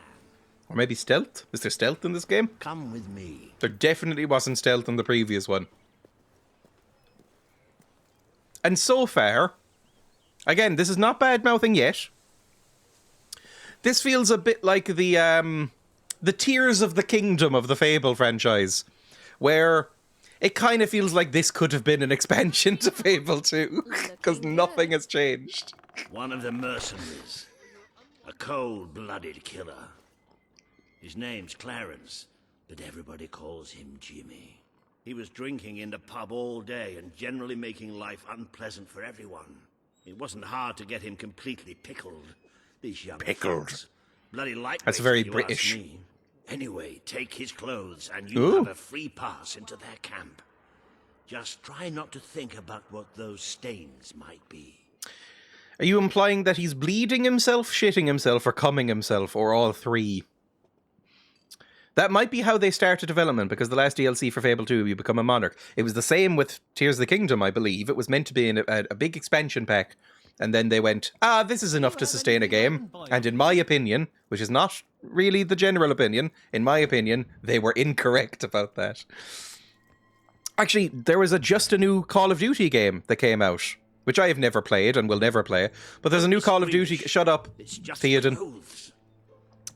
Or maybe stealth? Is there stealth in this game? Come with me. There definitely wasn't stealth in the previous one. And so far, again, this is not bad-mouthing yet. This feels a bit like the Tears of the Kingdom of the Fable franchise, where it kind of feels like this could have been an expansion to Fable 2, because nothing has changed. One of the mercenaries. A cold-blooded killer. His name's Clarence, but everybody calls him Jimmy. He was drinking in the pub all day and generally making life unpleasant for everyone. It wasn't hard to get him completely pickled. These young thugs. Bloody lightweight. That's very if you British. ask me. Anyway, take his clothes and you have a free pass into their camp. Just try not to think about what those stains might be. Are you implying that he's bleeding himself, shitting himself, or cumming himself, or all three? That might be how they started development, because the last DLC for Fable 2, you become a monarch. It was the same with Tears of the Kingdom, I believe. It was meant to be a big expansion pack, and then they went, this is enough to sustain a game. And in my opinion, which is not really the general opinion, in my opinion, they were incorrect about that. Actually, there was just a new Call of Duty game that came out, which I have never played and will never play. But there's a new Call of Duty... Shut up, Theoden.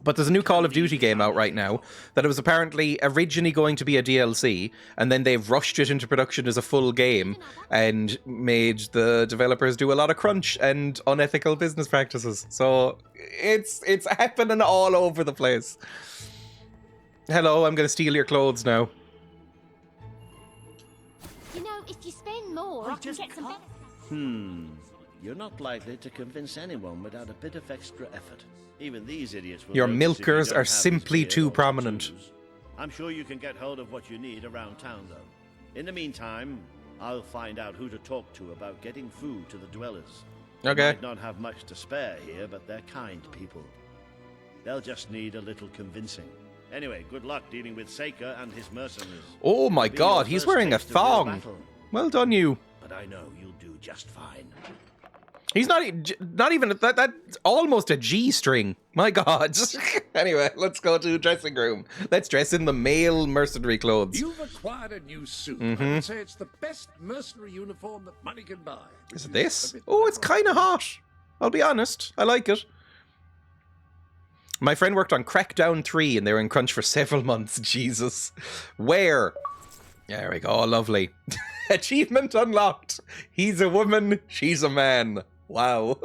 But there's a new Call of Duty game out right now that it was apparently originally going to be a DLC, and then they've rushed it into production as a full game and made the developers do a lot of crunch and unethical business practices. So it's happening all over the place. Hello, I'm going to steal your clothes now. You know, if you spend more, I can get some better. You're not likely to convince anyone without a bit of extra effort. Even these idiots will Your notice if you milkers don't are have simply his beard too or prominent. tattoos. I'm sure you can get hold of what you need around town, though. In the meantime, I'll find out who to talk to about getting food to the dwellers. They Okay. might not have much to spare here, but they're kind people. They'll just need a little convincing. Anyway, good luck dealing with Saker and his mercenaries. Oh my It'll be god, your he's first wearing a taste of real thong. battle, Well done, you. but I know you'll do just fine. He's not even that's almost a G-string. My god. Anyway, let's go to the dressing room. Let's dress in the male mercenary clothes. You've acquired a new suit. I would say it's the best mercenary uniform that money can buy. Is it this? Oh, it's kind of hot. I'll be honest. I like it. My friend worked on Crackdown 3 and they were in crunch for several months. Jesus. Where? There we go. Lovely. Achievement unlocked. He's a woman. She's a man. Wow.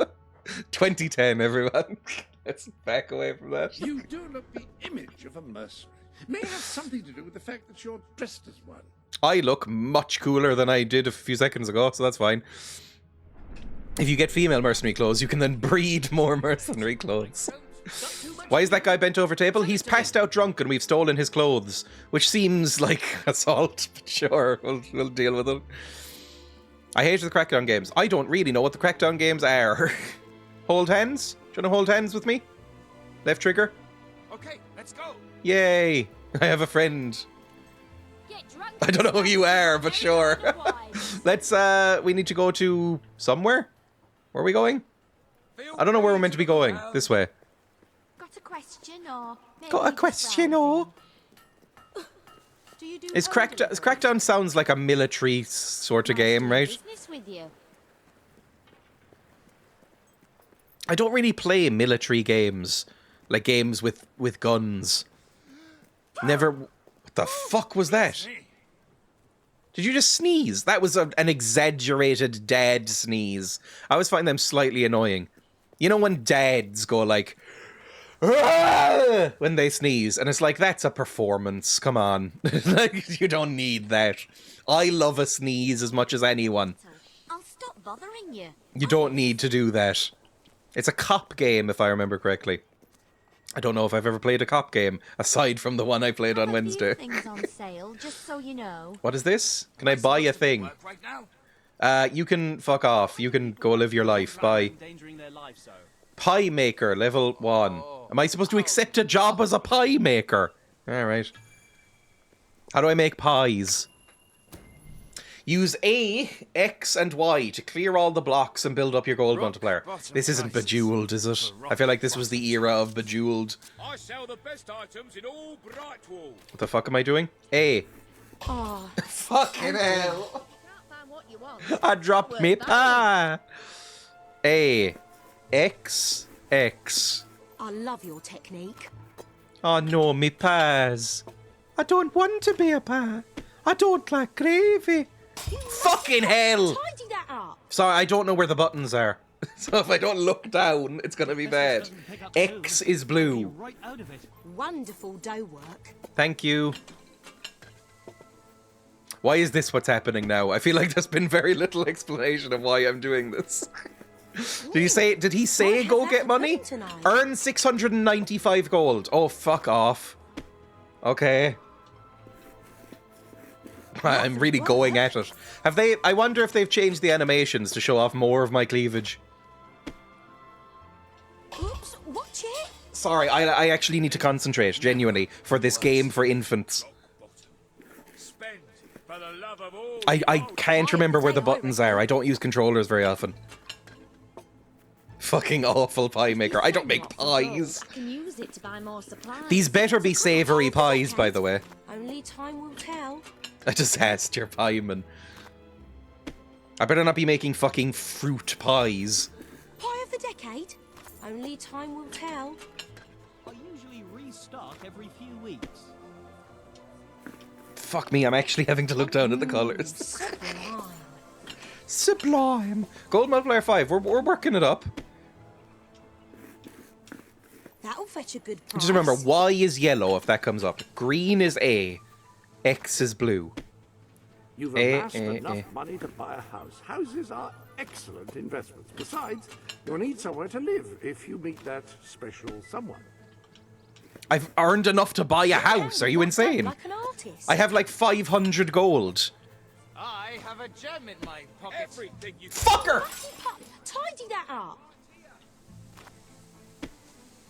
2010, everyone. Let's back away from that. You do look the image of a mercenary. May have something to do with the fact that you're dressed as one. I look much cooler than I did a few seconds ago, so that's fine. If you get female mercenary clothes, you can then breed more mercenary clothes. Why is that guy bent over table? He's passed out drunk and we've stolen his clothes, which seems like assault, but sure, we'll deal with it. I hate the Crackdown games. I don't really know what the Crackdown games are. Hold hands? Do you want to hold hands with me? Left trigger? Okay, let's go. Yay! I have a friend. Get drunk. I don't know who you are, but sure. Let's, we need to go to somewhere? Where are we going? I don't know where we're meant to be going. This way. Got a question or? Got a question or? Do you do Is Crackdown sounds like a military sort of game, right? Business with you. I don't really play military games, like games with guns. Never. What the fuck was that? Did you just sneeze? That was an exaggerated dad sneeze. I always find them slightly annoying. You know when dads go like, "Argh!" when they sneeze, and it's like, that's a performance. Come on. Like, you don't need that. I love a sneeze as much as anyone. I'll stop bothering you. You don't need to do that. It's a cop game, if I remember correctly. I don't know if I've ever played a cop game, aside from the one I played on Wednesday. Things on sale, just so you know. What is this? Can I buy a thing? Right now. You can fuck off. You can go live your life. Bye. Pie maker, level 1. Am I supposed to accept a job as a pie maker? Alright. How do I make pies? Use A, X, and Y to clear all the blocks and build up your gold multiplier. This isn't Bejeweled, is it? I feel like this was the era of Bejeweled. I sell the best items in all Brightwall. What the fuck am I doing? A. Oh, Fucking hell. can't find what you want. I dropped me pie. A. X. X. I love your technique. Oh no, me pies. I don't want to be a pie. I don't like gravy. Fucking hell! Tidy that up. Sorry, I don't know where the buttons are. So if I don't look down, it's gonna be bad. X is blue. Wonderful dough work. Thank you. Why is this what's happening now? I feel like there's been very little explanation of why I'm doing this. Did he say go get money? Earn 695 gold. Oh, fuck off. Okay. I'm really going at it. Have they? I wonder if they've changed the animations to show off more of my cleavage. Oops, watch it. Sorry, I actually need to concentrate, genuinely, for this game for infants. Spend for the love of all. I can't remember where the buttons are. I don't use controllers very often. Fucking awful pie maker. I don't make pies. I can use it to buy more supplies. These better be savoury pies, by the way. Only time will tell. I just asked your pieman. I better not be making fucking fruit pies. Pie of the decade? Only time will tell. I usually restock every few weeks. Fuck me, I'm actually having to look down at the colours. Sublime. Sublime. Gold multiplier 5. We're working it up. That'll fetch a good price. Just remember, Y is yellow if that comes up. Green is A. X is blue. You've amassed enough money to buy a house. Houses are excellent investments. Besides, you'll need somewhere to live if you meet that special someone. I've earned enough to buy a house. Are you insane? Like an artist. I have like 500 gold. I have a gem in my pocket. Everything you Fucker! Tidy that up.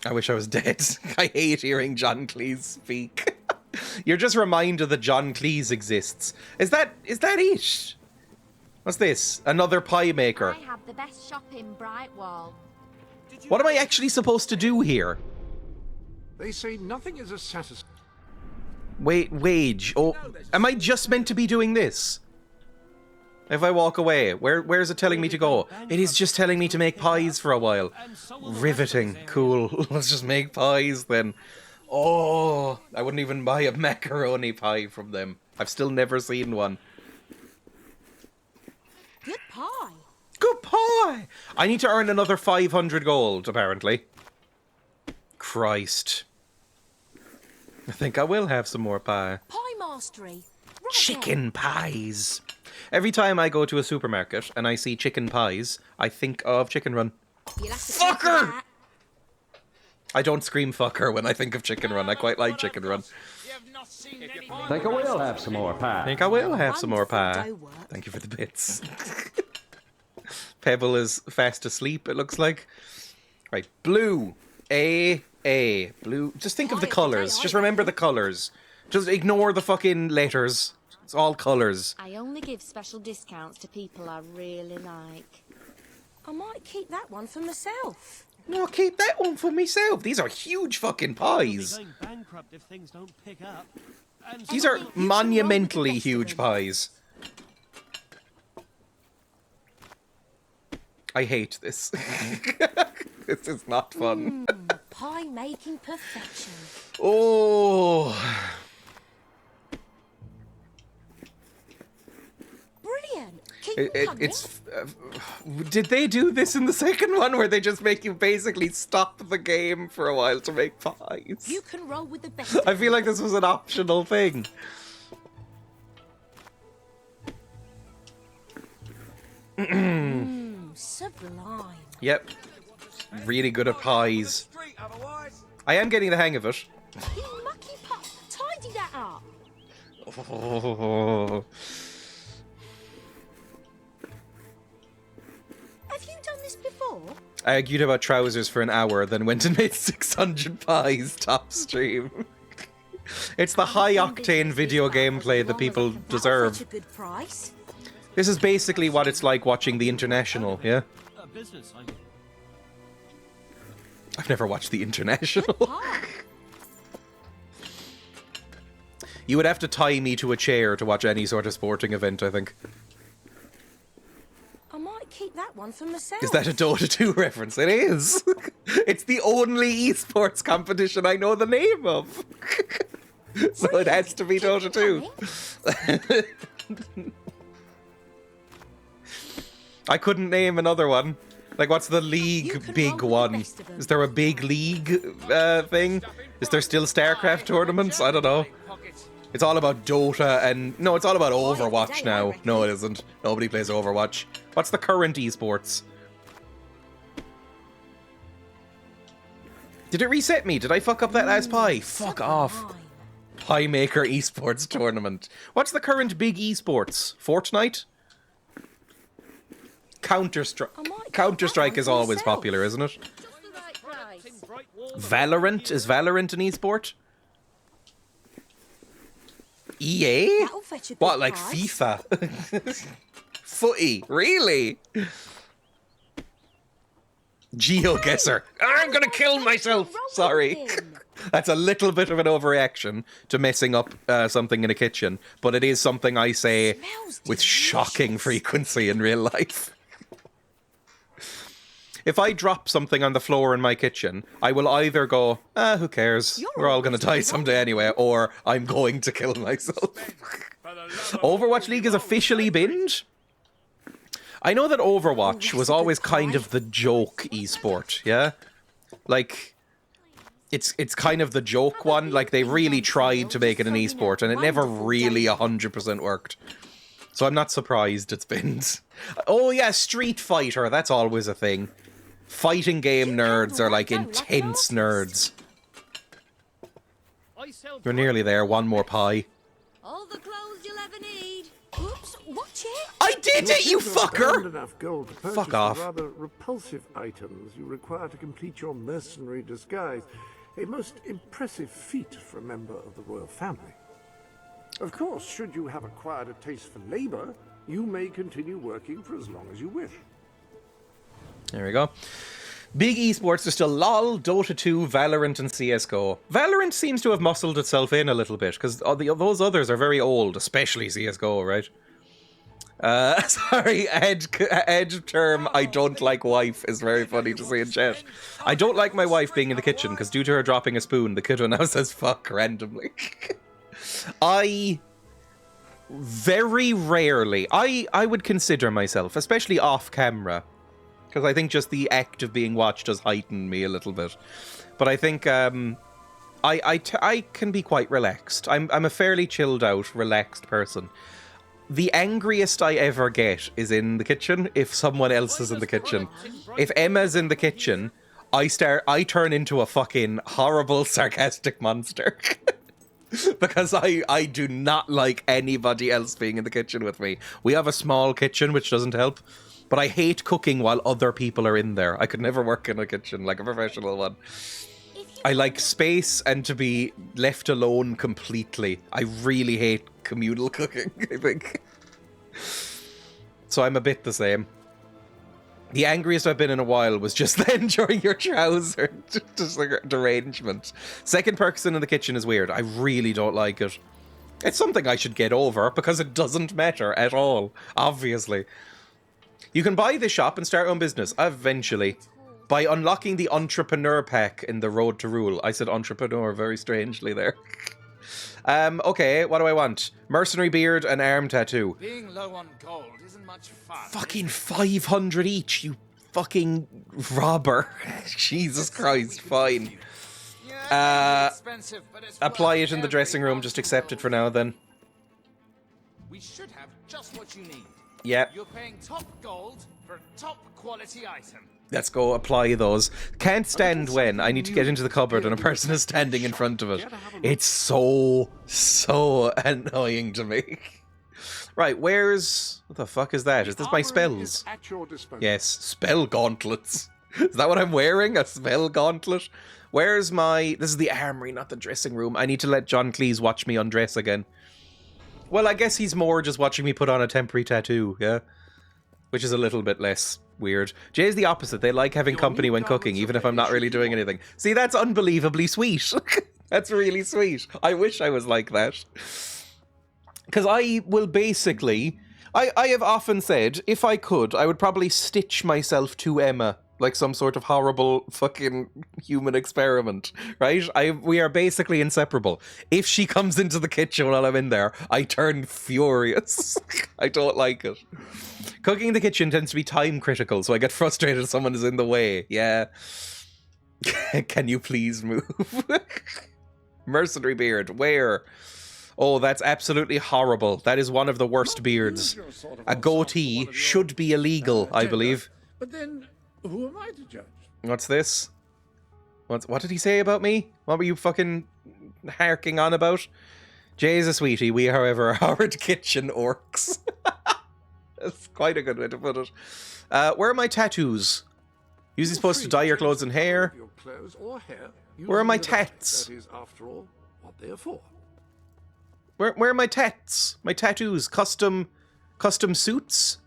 I wish I was dead. I hate hearing John Cleese speak. You're just reminded that John Cleese exists. Is that it? What's this? Another pie maker. I have the best shop in Brightwall. What am I actually supposed to do here? They say nothing is as satisfying. Wait, wage. Oh, am I just meant to be doing this? If I walk away, where's it telling me to go? It is just telling me to make pies for a while. Riveting. Cool. Let's just make pies then. Oh, I wouldn't even buy a macaroni pie from them. I've still never seen one. Good pie. Good pie! I need to earn another 500 gold, apparently. Christ. I think I will have some more pie. Pie mastery. Right Chicken pies. Every time I go to a supermarket and I see chicken pies, I think of Chicken Run. there. You'll have to Fucker! take that. I don't scream fucker when I think of Chicken Run. I quite like Chicken Run. Think I will have some more pie. I think I will have some more pie. Thank you for the bits. Pebble is fast asleep, it looks like. Right, blue. A. Blue. Just think of the colours. Just remember the colours. Just ignore the fucking letters. It's all colours. I only give special discounts to people I really like. I might keep that one for myself. No, keep that one for myself. These are huge fucking pies. Going bankrupt if things don't pick up. And These are monumentally huge pies. I hate this. This is not fun. Pie making perfection. Oh. Brilliant. Keep coming. Did they do this in the second one where they just make you basically stop the game for a while to make pies? You can roll with the best. I feel like this was an optional thing. Sublime. Yep. Really good at pies. I am getting the hang of it. You mucky pup. Tidy that up. Oh. Have you done this before? I argued about trousers for an hour, then went and made 600 pies top stream. It's the high-octane video gameplay that people deserve. Such a good price. This is basically what it's like watching The International, yeah? business, I mean. I've never watched The International. You would have to tie me to a chair to watch any sort of sporting event, I think. I might keep that one for myself. Is that a Dota 2 reference? It is. It's the only esports competition I know the name of. So it has to be Dota 2. I couldn't name another one. Like, what's the league big one? Is there a big league thing? Is there still StarCraft tournaments? I don't know. It's all about Dota and... No, it's all about Overwatch now. No, it isn't. Nobody plays Overwatch. What's the current esports? Did it reset me? Did I fuck up that last pie? Fuck off. Pie Maker esports tournament. What's the current big esports? Fortnite? Counter-Strike. Counter-Strike is always popular, isn't it? Valorant? Is Valorant an esport? EA? What, like FIFA? Footy? Really? GeoGuessr. I'm gonna kill myself! Sorry. That's a little bit of an overreaction to messing up something in a kitchen, but it is something I say with shocking frequency in real life. If I drop something on the floor in my kitchen, I will either go, who cares? We're all going to die someday anyway, or I'm going to kill myself. Overwatch League is officially binned? I know that Overwatch was always kind of the joke esport, yeah? Like, it's kind of the joke one. Like, they really tried to make it an esport, and it never really 100% worked. So I'm not surprised it's binned. Oh yeah, Street Fighter, that's always a thing. Fighting game nerds are like intense nerds. You're nearly there, one more pie. All the clothes you'll ever need. Oops, watch it. I did it, you fucker! Enough gold to purchase Fuck off. the rather repulsive items you require to complete your mercenary disguise. A most impressive feat for a member of the royal family. Of course, should you have acquired a taste for labor, you may continue working for as long as you wish. There we go. Big esports are still LoL, Dota 2, Valorant, and CSGO. Valorant seems to have muscled itself in a little bit, because those others are very old, especially CSGO, right? Sorry, edge term, I don't like wife is very funny to see in chat. I don't like my wife being in the kitchen, because due to her dropping a spoon, the kiddo now says fuck randomly. I very rarely, I would consider myself, especially off camera, because I think just the act of being watched has heightened me a little bit. But I think I can be quite relaxed. I'm a fairly chilled out, relaxed person. The angriest I ever get is in the kitchen if someone else is in the kitchen. If Emma's in the kitchen, I turn into a fucking horrible, sarcastic monster. Because I do not like anybody else being in the kitchen with me. We have a small kitchen, which doesn't help. But I hate cooking while other people are in there. I could never work in a kitchen like a professional one. I like space and to be left alone completely. I really hate communal cooking, I think. So I'm a bit the same. The angriest I've been in a while was just then during your trouser derangement. Second person in the kitchen is weird. I really don't like it. It's something I should get over because it doesn't matter at all, obviously. You can buy this shop and start your own business, eventually, by unlocking the entrepreneur pack in the Road to Rule. I said entrepreneur very strangely there. Okay, what do I want? Mercenary beard and arm tattoo. Being low on gold isn't much fun. Fucking 500 each, you fucking robber. Jesus Christ, fine. Apply it in the dressing room, just accept it for now then. We should have just what you need. Yeah. You're paying top gold for a top quality item. Let's go apply those. Can't stand when I need to get into the cupboard and a person is standing in front of it. It's so annoying to me. Right, where's... What the fuck is that? Is this my spells? Yes, spell gauntlets. Is that what I'm wearing? A spell gauntlet? Where's my... This is the armory, not the dressing room. I need to let John Cleese watch me undress again. Well, I guess he's more just watching me put on a temporary tattoo, yeah? Which is a little bit less weird. Jay's the opposite. They like having company when cooking, even if I'm not really doing anything. See, that's unbelievably sweet. That's really sweet. I wish I was like that. Because I will basically... I have often said, if I could, I would probably stitch myself to Emma, like some sort of horrible fucking human experiment, right? We are basically inseparable. If she comes into the kitchen while I'm in there, I turn furious. I don't like it. Cooking in the kitchen tends to be time critical, so I get frustrated if someone is in the way. Yeah. Can you please move? Mercenary beard, where? Oh, that's absolutely horrible. That is one of the worst beards. A goatee should be illegal, I believe. But then, who am I to judge? What's this? What did he say about me? What were you fucking harking on about? Jay's a sweetie. We, however, are horrid kitchen orcs. That's quite a good way to put it. Where are my tattoos? Usually supposed to dye your clothes and hair. Where are my tats? That is, after all, what they are for. Where are my tats? My tattoos? Custom suits?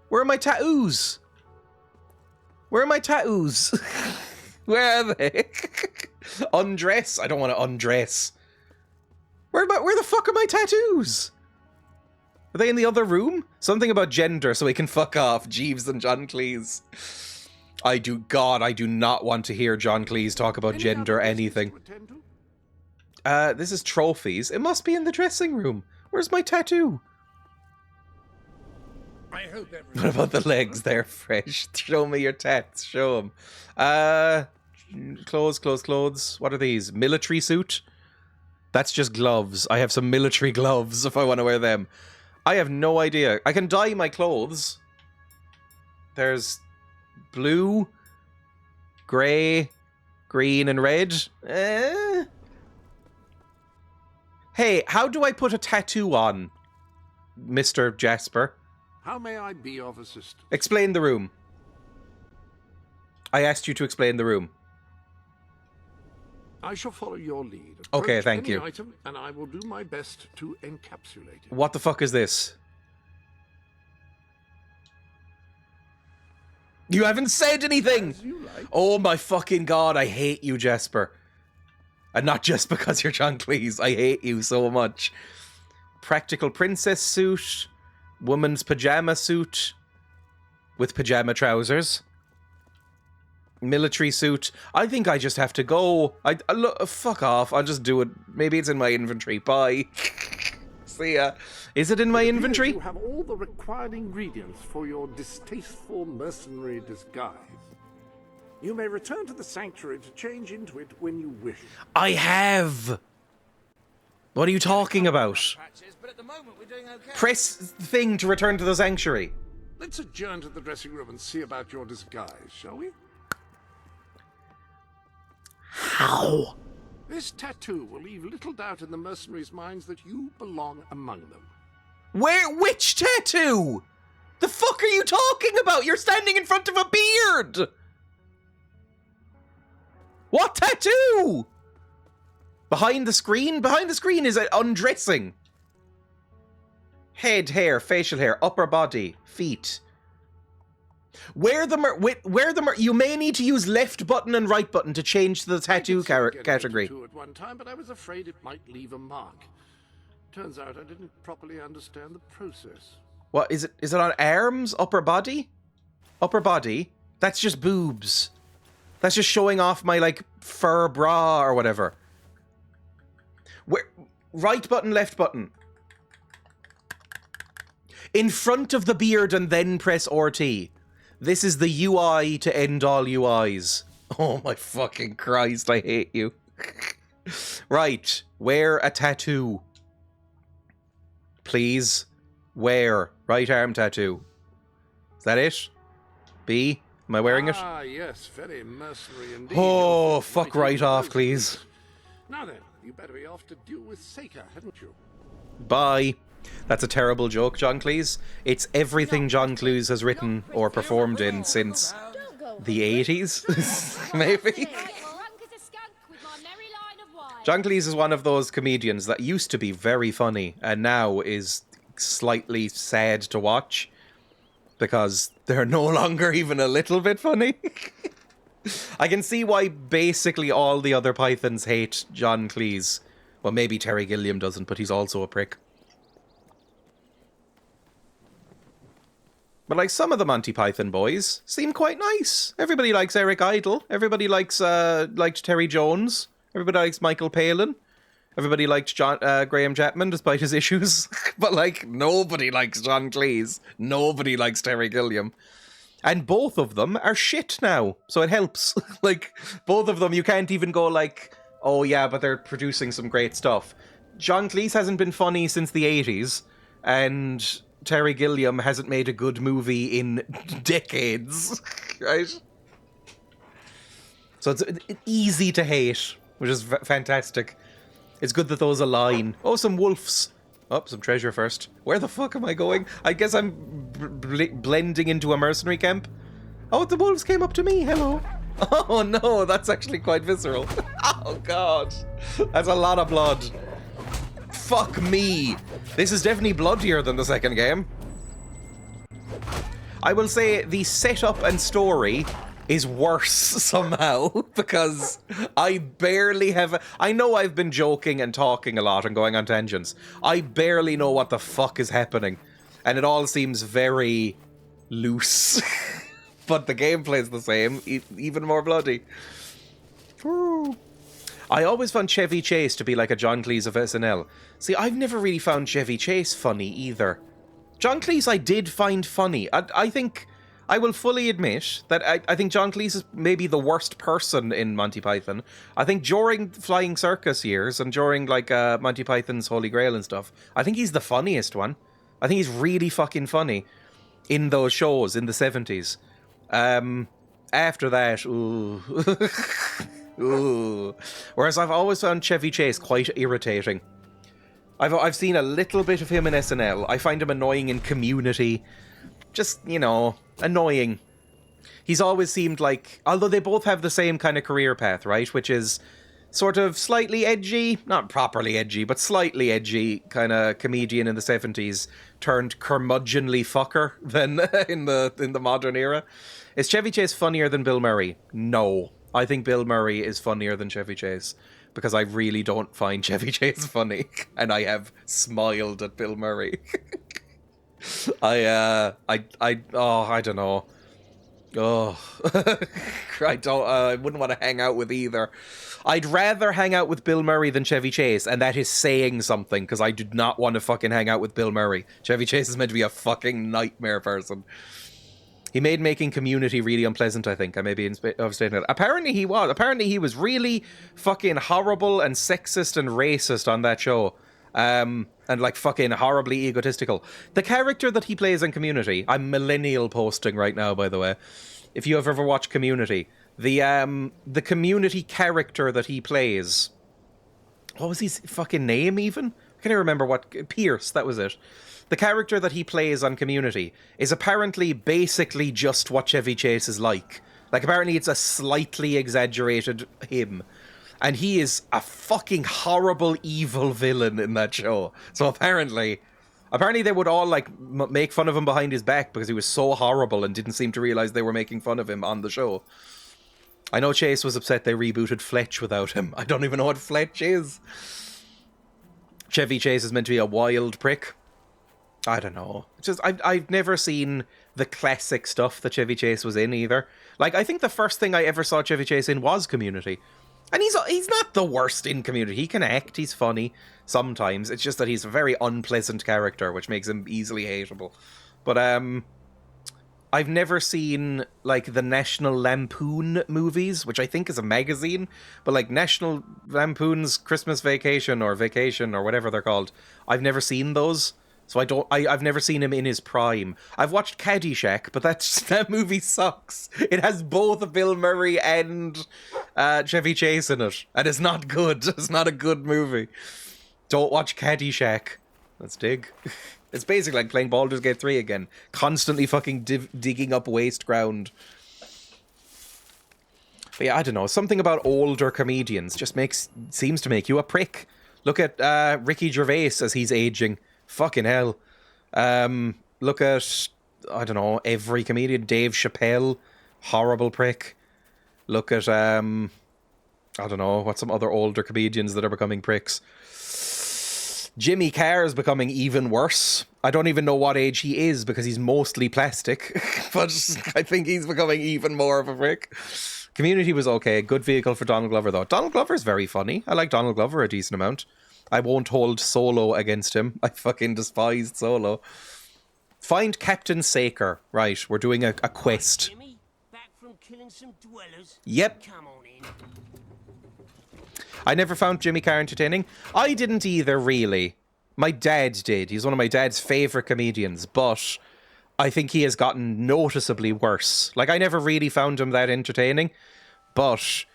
Where are my tattoos? Where are my tattoos? Where are they? Undress? I don't want to undress. Where the fuck are my tattoos? Are they in the other room? Something about gender so we can fuck off, Jeeves and John Cleese. I do not want to hear John Cleese talk about gender anything. This is trophies. It must be in the dressing room. Where's my tattoo? I hope what about the legs? They're fresh. Show me your tats. Show them. Clothes. What are these? Military suit? That's just gloves. I have some military gloves if I want to wear them. I have no idea. I can dye my clothes. There's blue, grey, green, and red. Hey, how do I put a tattoo on, Mr. Jasper? How may I be of assistance? Explain the room. I asked you to explain the room. I shall follow your lead. Okay, thank you. Item, and I will do my best to encapsulate it. What the fuck is this? You haven't said anything! As you like. Oh my fucking god, I hate you, Jasper. And not just because you're John Cleese. I hate you so much. Practical princess suit. Woman's pajama suit. With pajama trousers. Military suit. I think I just have to go. Look, fuck off. I'll just do it. Maybe it's in my inventory. Bye. See ya. Is it in my inventory? You have all the required ingredients for your distasteful mercenary disguise. You may return to the sanctuary to change into it when you wish. I have! What are you talking about? Press thing to return to the sanctuary. Let's adjourn to the dressing room and see about your disguise, shall we? How? This tattoo will leave little doubt in the mercenaries' minds that you belong among them. Which tattoo? The fuck are you talking about? You're standing in front of a beard! What tattoo? Behind the screen? Behind the screen is undressing. Head, hair, facial hair, upper body, feet. You may need to use left button and right button to change the tattoo category. At one time, but I was afraid it might leave a mark. Turns out I didn't properly understand the process. What is it? Is it on arms? Upper body? Upper body? That's just boobs. That's just showing off my like fur bra or whatever. Right button, left button. In front of the beard and then press RT. This is the UI to end all UIs. Oh my fucking Christ, I hate you. Right, wear a tattoo. Please, wear right arm tattoo. Is that it? B, am I wearing it? Ah, yes, very mercenary indeed. Oh, fuck right off, please. Now then, you better be off to deal with Seika, hadn't you? Bye. That's a terrible joke, John Cleese. It's everything John Cleese has written or performed in since the 80s, maybe. John Cleese is one of those comedians that used to be very funny and now is slightly sad to watch because they're no longer even a little bit funny. I can see why basically all the other Pythons hate John Cleese. Well, maybe Terry Gilliam doesn't, but he's also a prick. But like some of the Monty Python boys seem quite nice. Everybody likes Eric Idle. Everybody likes liked Terry Jones. Everybody likes Michael Palin. Everybody liked Graham Chapman, despite his issues. But like nobody likes John Cleese. Nobody likes Terry Gilliam. And both of them are shit now, so it helps. Like both of them, you can't even go like, oh yeah, but they're producing some great stuff. John Cleese hasn't been funny since the 80s, and Terry Gilliam hasn't made a good movie in decades, right? So it's easy to hate, which is fantastic. It's good that those align. Oh, some wolves. Oh, some treasure first. Where the fuck am I going? I guess I'm blending into a mercenary camp. Oh, the wolves came up to me. Hello. Oh no, that's actually quite visceral. Oh god. That's a lot of blood. Fuck me. This is definitely bloodier than the second game. I will say the setup and story is worse somehow because I barely have... I know I've been joking and talking a lot and going on tangents. I barely know what the fuck is happening. And it all seems very loose. But the gameplay is the same, even more bloody. Woo. I always found Chevy Chase to be like a John Cleese of SNL. See, I've never really found Chevy Chase funny either. John Cleese I did find funny. I think... I will fully admit that I think John Cleese is maybe the worst person in Monty Python. I think during Flying Circus years and during like Monty Python's Holy Grail and stuff, I think he's the funniest one. I think he's really fucking funny in those shows in the 70s. After that, ooh. Ooh. Whereas I've always found Chevy Chase quite irritating. I've seen a little bit of him in SNL. I find him annoying in Community. Just, you know, annoying. He's always seemed like, although they both have the same kind of career path, right? Which is sort of slightly edgy, not properly edgy, but slightly edgy kind of comedian in the 70s turned curmudgeonly fucker than in the modern era. Is Chevy Chase funnier than Bill Murray? No. I think Bill Murray is funnier than Chevy Chase because I really don't find Chevy Chase funny, and I have smiled at Bill Murray. I don't know. Oh, I wouldn't want to hang out with either. I'd rather hang out with Bill Murray than Chevy Chase, and that is saying something, because I do not want to fucking hang out with Bill Murray. Chevy Chase is meant to be a fucking nightmare person. He made making Community really unpleasant, I think. I may be overstating that. Apparently he was. Apparently he was really fucking horrible and sexist and racist on that show. And like fucking horribly egotistical. The character that he plays in Community, I'm millennial posting right now, by the way. If you have ever watched Community, The Community character that he plays. What was his fucking name even? I can't even remember what... Pierce, that was it. The character that he plays on Community is apparently basically just what Chevy Chase is like. Like, apparently it's a slightly exaggerated him. And he is a fucking horrible, evil villain in that show. So apparently they would all, like, make fun of him behind his back because he was so horrible and didn't seem to realize they were making fun of him on the show. I know Chase was upset they rebooted Fletch without him. I don't even know what Fletch is. Chevy Chase is meant to be a wild prick. I don't know. It's just, I've never seen the classic stuff that Chevy Chase was in either. Like, I think the first thing I ever saw Chevy Chase in was Community. And he's not the worst in Community. He can act, he's funny sometimes. It's just that he's a very unpleasant character, which makes him easily hateable. But, I've never seen, like, the National Lampoon movies, which I think is a magazine. But, like, National Lampoon's Christmas Vacation or whatever they're called. I've never seen those. So I've never seen him in his prime. I've watched Caddyshack, but that movie sucks. It has both Bill Murray and Chevy Chase in it. And it's not good. It's not a good movie. Don't watch Caddyshack. That's dig. It's basically like playing Baldur's Gate 3 again. Constantly fucking digging up waste ground. But yeah, I don't know. Something about older comedians just seems to make you a prick. Look at Ricky Gervais as he's aging. Fucking hell. Look at, I don't know, every comedian. Dave Chappelle, horrible prick. Look at, I don't know, what's some other older comedians that are becoming pricks? Jimmy Carr is becoming even worse. I don't even know what age he is because he's mostly plastic. But I think he's becoming even more of a prick. Community was okay. Good vehicle for Donald Glover, though. Donald Glover's very funny. I like Donald Glover a decent amount. I won't hold Solo against him. I fucking despised Solo. Find Captain Saker. Right, we're doing a quest. Jimmy, back from killing some dwellers. Yep. Come on in. I never found Jimmy Carr entertaining. I didn't either, really. My dad did. He's one of my dad's favourite comedians, but I think he has gotten noticeably worse. Like, I never really found him that entertaining, but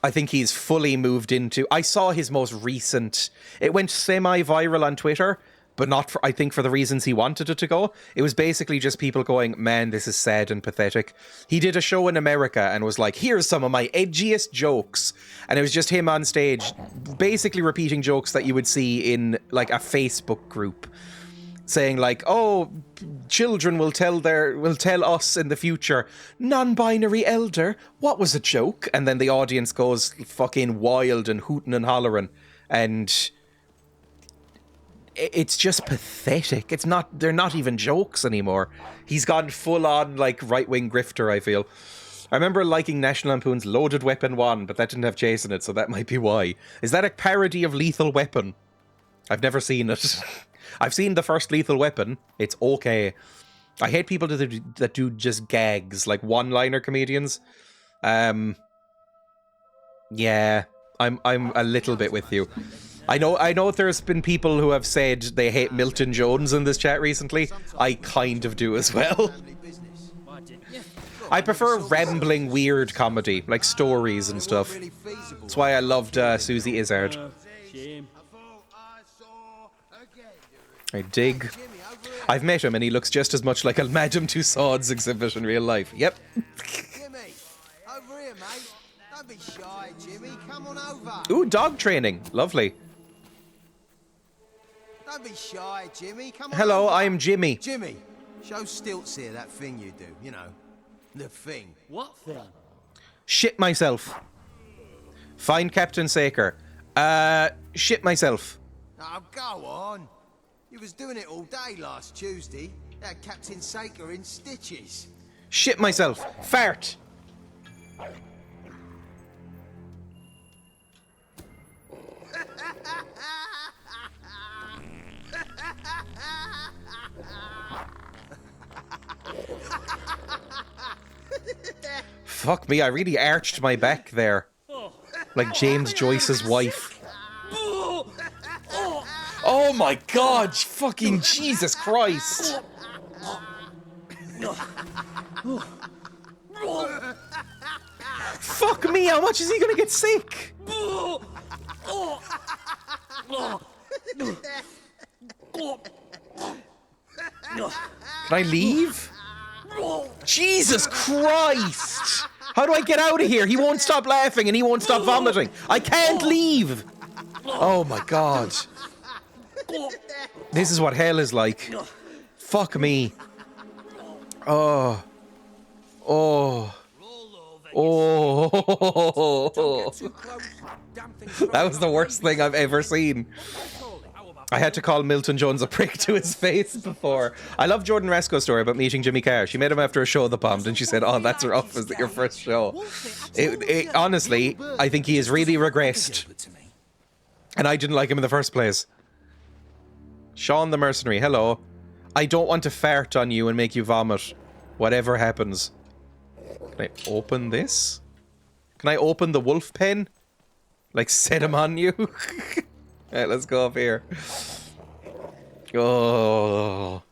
I think he's fully moved into... I saw his most recent... It went semi-viral on Twitter, but not, for, I think, for the reasons he wanted it to go. It was basically just people going, man, this is sad and pathetic. He did a show in America and was like, here's some of my edgiest jokes. And it was just him on stage, basically repeating jokes that you would see in, like, a Facebook group. Saying like, oh, children will tell us in the future, non-binary elder, what was a joke? And then the audience goes fucking wild and hooting and hollering. And it's just pathetic. They're not even jokes anymore. He's gone full on like right-wing grifter, I feel. I remember liking National Lampoon's Loaded Weapon 1, but that didn't have Chase in it, so that might be why. Is that a parody of Lethal Weapon? I've never seen it. I've seen the first Lethal Weapon. It's okay. I hate people that do just gags, like one-liner comedians. Yeah, I'm a little bit with you. I know there's been people who have said they hate Milton Jones in this chat recently. I kind of do as well. I prefer rambling weird comedy, like stories and stuff. That's why I loved Susie Izzard. I dig. I've met him and he looks just as much like a Madame Tussauds exhibit in real life. Yep. Jimmy, over here, mate. Don't be shy, Jimmy. Come on over. Ooh, dog training. Lovely. Don't be shy, Jimmy. Come on Hello, over. I'm Jimmy. Jimmy, show Stilts here that thing you do. You know, the thing. What thing? Shit myself. Find Captain Saker. Shit myself. Oh, go on. You was doing it all day last Tuesday. That Captain Saker in stitches. Shit myself. Fart. Fuck me, I really arched my back there. Like James Joyce's wife. Oh my god, fucking Jesus Christ. Fuck me, how much is he gonna get sick? Can I leave? Jesus Christ! How do I get out of here? He won't stop laughing and he won't stop vomiting. I can't leave! Oh my god. This is what hell is like. Fuck me. Oh. Oh. Oh. That was the worst thing I've ever seen. I had to call Milton Jones a prick to his face before. I love Jordan Rasco's story about meeting Jimmy Carr. She met him after a show that bombed and she said, oh, that's rough. Is it your first show? Honestly, I think he has really regressed. And I didn't like him in the first place. Sean the Mercenary, hello. I don't want to fart on you and make you vomit. Whatever happens. Can I open this? Can I open the wolf pen? Like, set him on you? Alright, let's go up here. Oh.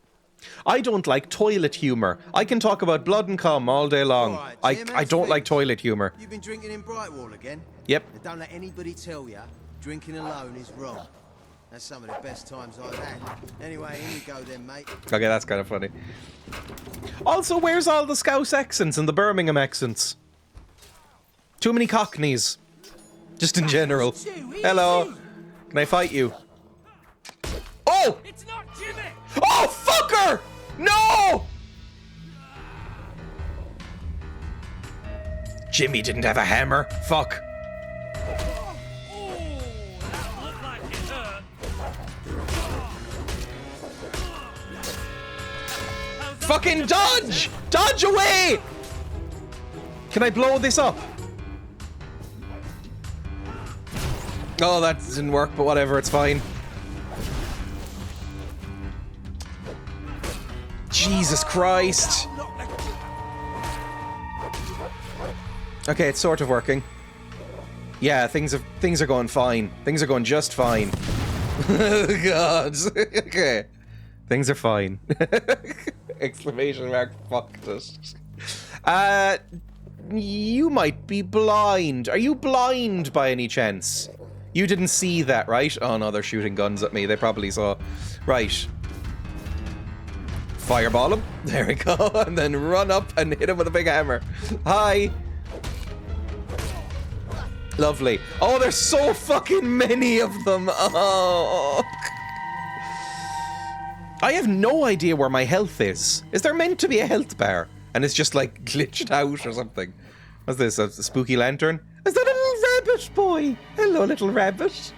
I don't like toilet humor. I can talk about blood and cum all day long. Right, I don't like toilet humor. You've been drinking in Brightwall again? Yep. Now don't let anybody tell you drinking alone is wrong. That's some of the best times I've had. Anyway, here you go then, mate. Okay, that's kind of funny. Also, where's all the Scouse accents and the Birmingham accents? Too many Cockneys. Just in general. Hello. Can I fight you? Oh! It's not Jimmy! Oh, fucker! No! Jimmy didn't have a hammer. Fuck. Fucking dodge! Dodge away! Can I blow this up? Oh, that didn't work, but whatever, it's fine. Jesus Christ. Okay, it's sort of working. Yeah, things are going fine. Things are going just fine. Oh, God. Okay. Things are fine. Exclamation mark, fuck this. You might be blind. Are you blind by any chance? You didn't see that, right? Oh no, they're shooting guns at me. They probably saw. Right. Fireball him. There we go. And then run up and hit him with a big hammer. Hi. Lovely. Oh, there's so fucking many of them. Oh. I have no idea where my health is. Is there meant to be a health bar? And it's just like glitched out or something. What's this? A spooky lantern? Is that a little rabbit boy? Hello, little rabbit.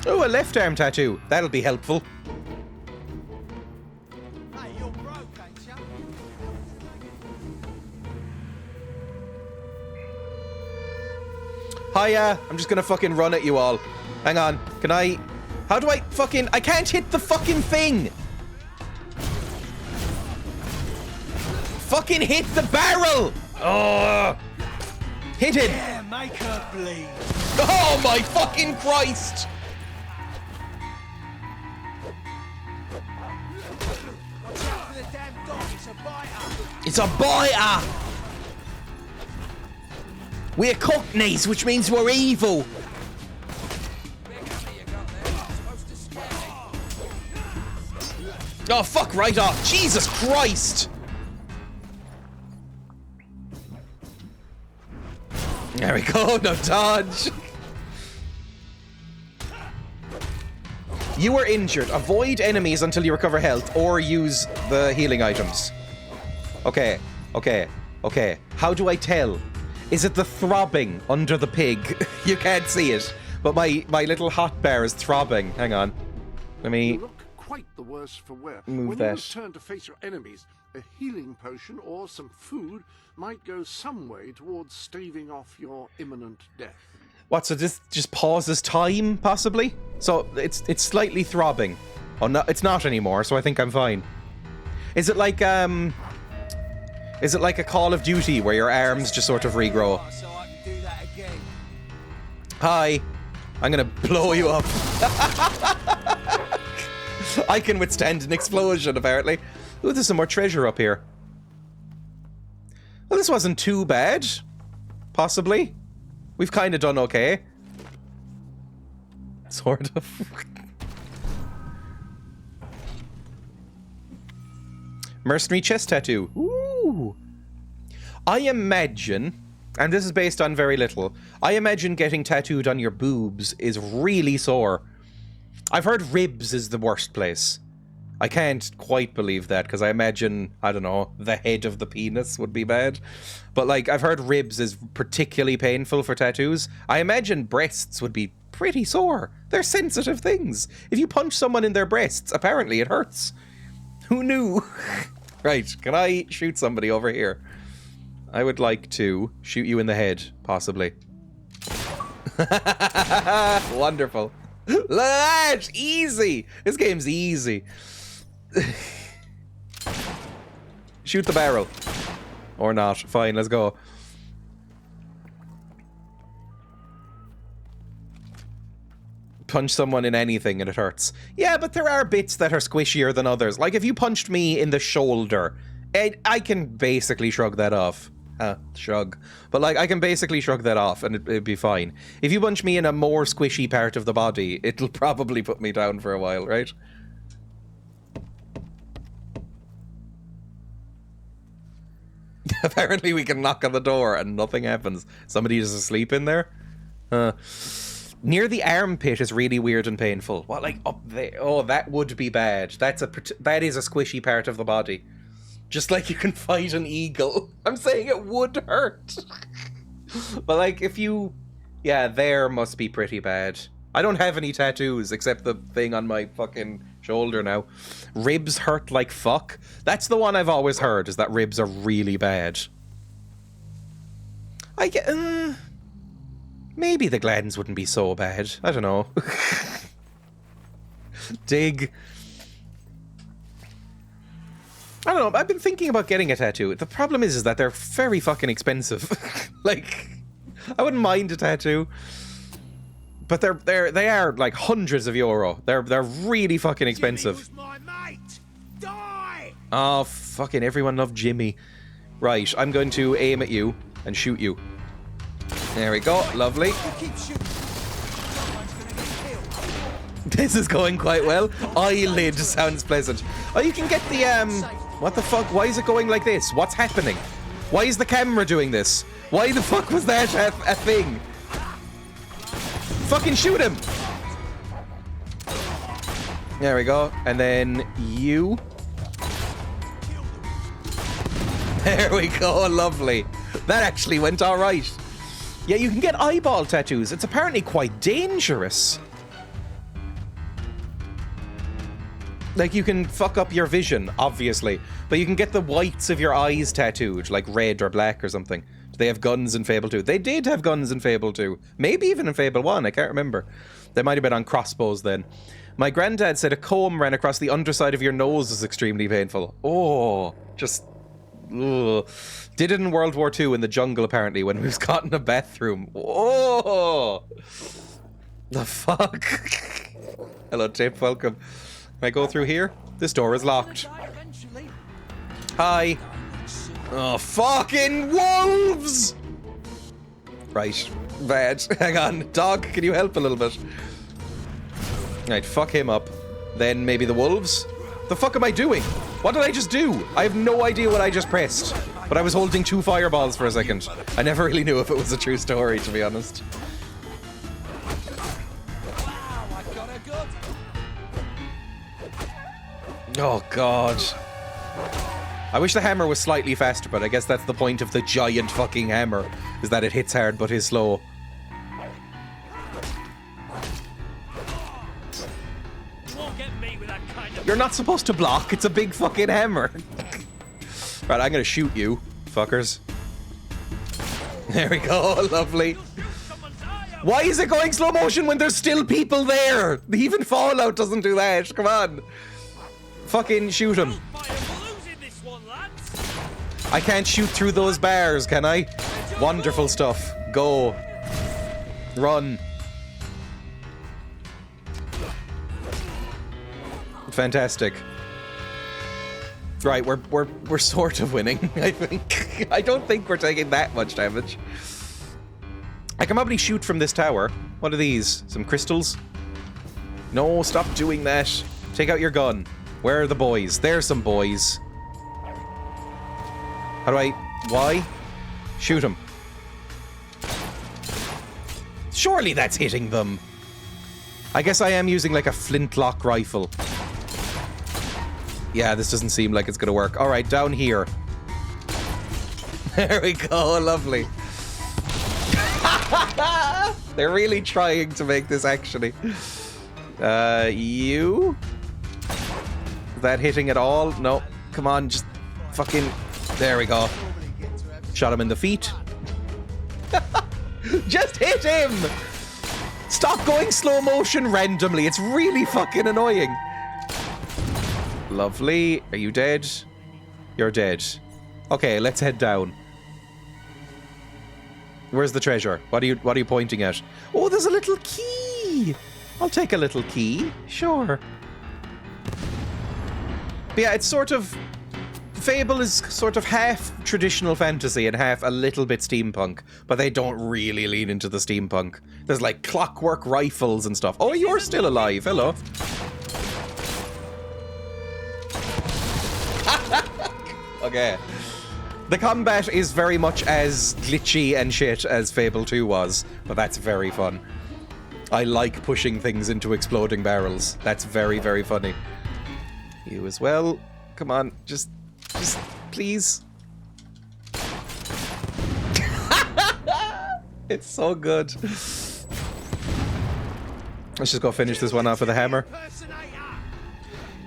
Oh, a left arm tattoo. That'll be helpful. Hey, you're broke, ain't you? Hiya, I'm just gonna fucking run at you all. Hang on, can I... How do I fucking... I can't hit the fucking thing! Fucking hit the barrel! Oh! Hit it! Yeah, make her bleed. Oh my fucking Christ! Watch out for the damn dog, it's a biter. It's a biter! We're Cockneys, which means we're evil. Oh, fuck right off. Jesus Christ! There we go, no dodge. You are injured. Avoid enemies until you recover health or use the healing items. Okay, okay, okay. How do I tell? Is it the throbbing under the pig? You can't see it, but my little hot bar is throbbing. Hang on. Let me... You look quite the worse for wear. Move when that. you return to face your enemies, a healing potion or some food might go some way towards staving off your imminent death. What, so this just pauses time, possibly? So it's slightly throbbing. Oh, no, it's not anymore, so I think I'm fine. Is it like a Call of Duty where your arms just sort of regrow? So I can do that again. Hi. I'm gonna blow you up. I can withstand an explosion, apparently. Ooh, there's some more treasure up here. Well, this wasn't too bad. Possibly. We've kind of done okay. Sort of. Mercenary chest tattoo. Ooh. I imagine, and this is based on very little, I imagine getting tattooed on your boobs is really sore. I've heard ribs is the worst place. I can't quite believe that, because I imagine, I don't know, the head of the penis would be bad. But, like, I've heard ribs is particularly painful for tattoos. I imagine breasts would be pretty sore. They're sensitive things. If you punch someone in their breasts, apparently it hurts. Who knew? Right, can I shoot somebody over here? I would like to shoot you in the head, possibly. Wonderful. That's easy. This game's easy. Shoot the barrel. Or not. Fine, let's go. Punch someone in anything and it hurts. Yeah, but there are bits that are squishier than others. Like if you punched me in the shoulder, I can basically shrug that off. Shrug. But like, I can basically shrug that off and it'd be fine. If you punch me in a more squishy part of the body, it'll probably put me down for a while, right? Apparently we can knock on the door and nothing happens. Somebody is asleep in there? Near the armpit is really weird and painful. What, like up there? Oh, that would be bad. That is a squishy part of the body. Just like you can fight an eagle. I'm saying it would hurt. But like if you... Yeah, there must be pretty bad. I don't have any tattoos except the thing on my fucking shoulder now. Ribs hurt like fuck. That's the one I've always heard, is that ribs are really bad. I get... maybe the glands wouldn't be so bad. I don't know. Dig. I don't know, I've been thinking about getting a tattoo. The problem is that they're very fucking expensive. Like, I wouldn't mind a tattoo. But they are like hundreds of euro. They're really fucking expensive. Oh, fucking everyone loved Jimmy. Right, I'm going to aim at you and shoot you. There we go, lovely. This is going quite well. Eyelid sounds pleasant. Oh, you can get the, what the fuck? Why is it going like this? What's happening? Why is the camera doing this? Why the fuck was that a thing? Fucking shoot him! There we go. And then you. There we go, lovely. That actually went alright. Yeah, you can get eyeball tattoos. It's apparently quite dangerous. Like, you can fuck up your vision, obviously. But you can get the whites of your eyes tattooed, like red or black or something. Do they have guns in Fable 2? They did have guns in Fable 2. Maybe even in Fable 1, I can't remember. They might have been on crossbows then. My granddad said a comb ran across the underside of your nose is extremely painful. Oh, just... ugh. Did it in World War II in the jungle, apparently, when we was caught in a bathroom. Oh! The fuck? Hello, Tip, welcome. Can I go through here? This door is locked. Hi. Oh, fucking wolves! Right, bad. Hang on, dog, can you help a little bit? Right, fuck him up. Then maybe the wolves? The fuck am I doing? What did I just do? I have no idea what I just pressed. But I was holding 2 fireballs for a second. I never really knew if it was a true story, to be honest. Oh, God. I wish the hammer was slightly faster, but I guess that's the point of the giant fucking hammer, is that it hits hard but is slow. You're not supposed to block, it's a big fucking hammer. Right, I'm gonna shoot you, fuckers. There we go, lovely. Why is it going slow motion when there's still people there? Even Fallout doesn't do that, come on. Fucking shoot him. I can't shoot through those bars, can I? Wonderful stuff. Go. Run. Fantastic. Right, we're sort of winning, I think. I don't think we're taking that much damage. I can probably shoot from this tower. What are these? Some crystals? No, stop doing that. Take out your gun. Where are the boys? There's some boys. How do I... Why? Shoot them. Surely that's hitting them. I guess I am using like a flintlock rifle. Yeah, this doesn't seem like it's gonna work. Alright, down here. There we go, lovely. They're really trying to make this actually. You? Is that hitting at all? No. Come on, just fucking... There we go. Shot him in the feet. Just hit him! Stop going slow motion randomly. It's really fucking annoying. Lovely. Are you dead? You're dead. Okay, let's head down. Where's the treasure? What are you pointing at? Oh, there's a little key. I'll take a little key. Sure. But yeah, it's sort of... Fable is sort of half traditional fantasy and half a little bit steampunk, but they don't really lean into the steampunk. There's like clockwork rifles and stuff. Oh, you're still alive. Hello. Okay. The combat is very much as glitchy and shit as Fable 2 was, but that's very fun. I like pushing things into exploding barrels. That's very, very funny. You as well. Come on, just please. It's so good. Let's just go finish this one off with a hammer.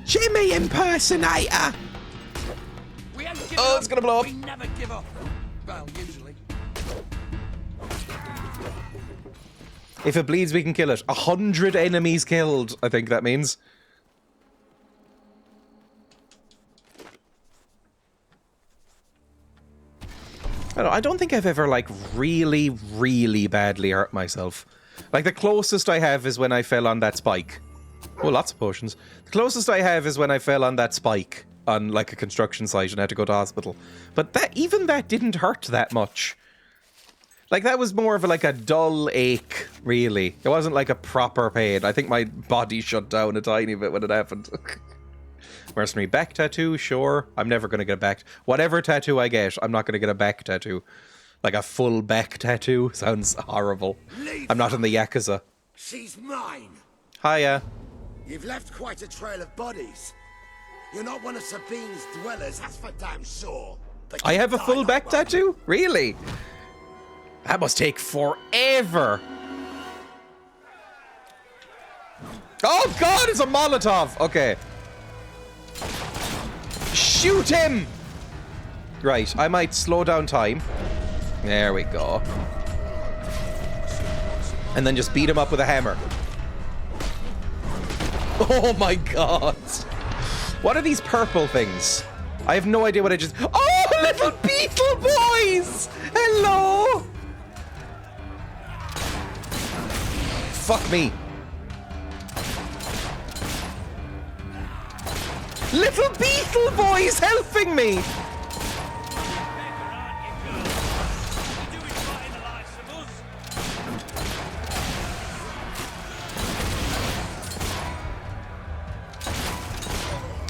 Jimmy Impersonator! Oh, it's gonna blow up. We never give up. Well, usually. If it bleeds, we can kill it. 100 enemies killed, I think that means. I don't think I've ever, like, really, really badly hurt myself. Like, the closest I have is when I fell on that spike. Oh, lots of potions. The closest I have is when I fell on that spike on, like, a construction site and had to go to hospital. But even that didn't hurt that much. Like, that was more of like a dull ache, really. It wasn't like a proper pain. I think my body shut down a tiny bit when it happened. Mercenary back tattoo, sure. I'm never going to get a back... Whatever tattoo I get, I'm not going to get a back tattoo. Like a full back tattoo sounds horrible. I'm not in the Yakuza. She's mine. Hiya. You've left quite a trail of bodies. You're not one of Sabine's dwellers, that's for damn sure. But I have a full back tattoo? Really? That must take forever. Oh god, it's a Molotov! Okay. Shoot him! Right, I might slow down time. There we go. And then just beat him up with a hammer. Oh my god. What are these purple things? I have no idea what I just... Oh, little beetle boys! Hello! Fuck me. Little beetle boys helping me!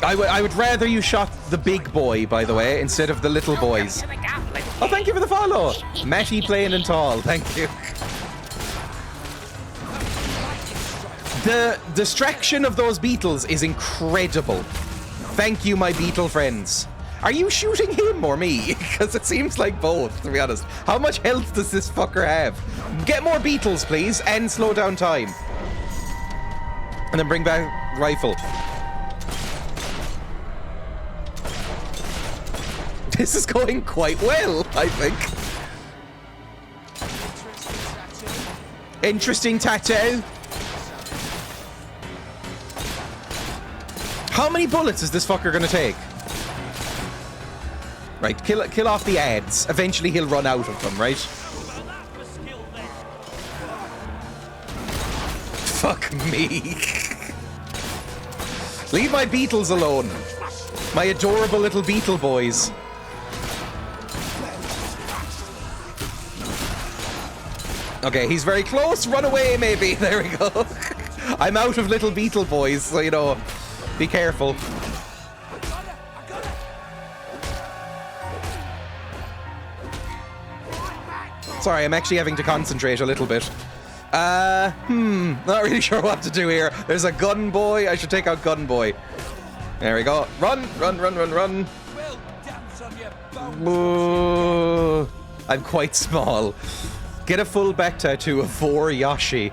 I would rather you shot the big boy, by the way, instead of the little boys. Oh, thank you for the follow! Matty, plain and tall, thank you. The distraction of those beetles is incredible. Thank you, my beetle friends. Are you shooting him or me? Because it seems like both, to be honest. How much health does this fucker have? Get more beetles, please, and slow down time. And then bring back rifle. This is going quite well, I think. Interesting tattoo. How many bullets is this fucker gonna take? Right, kill off the ads. Eventually he'll run out of them, right? Fuck me. Leave my beetles alone. My adorable little beetle boys. Okay, he's very close. Run away, maybe. There we go. I'm out of little beetle boys, so, you know, be careful. Sorry, I'm actually having to concentrate a little bit. Not really sure what to do here. There's a gun boy. I should take out gun boy. There we go. Run, run, run, run, run. Ooh, I'm quite small. Get a full back tattoo of Vor Yoshi.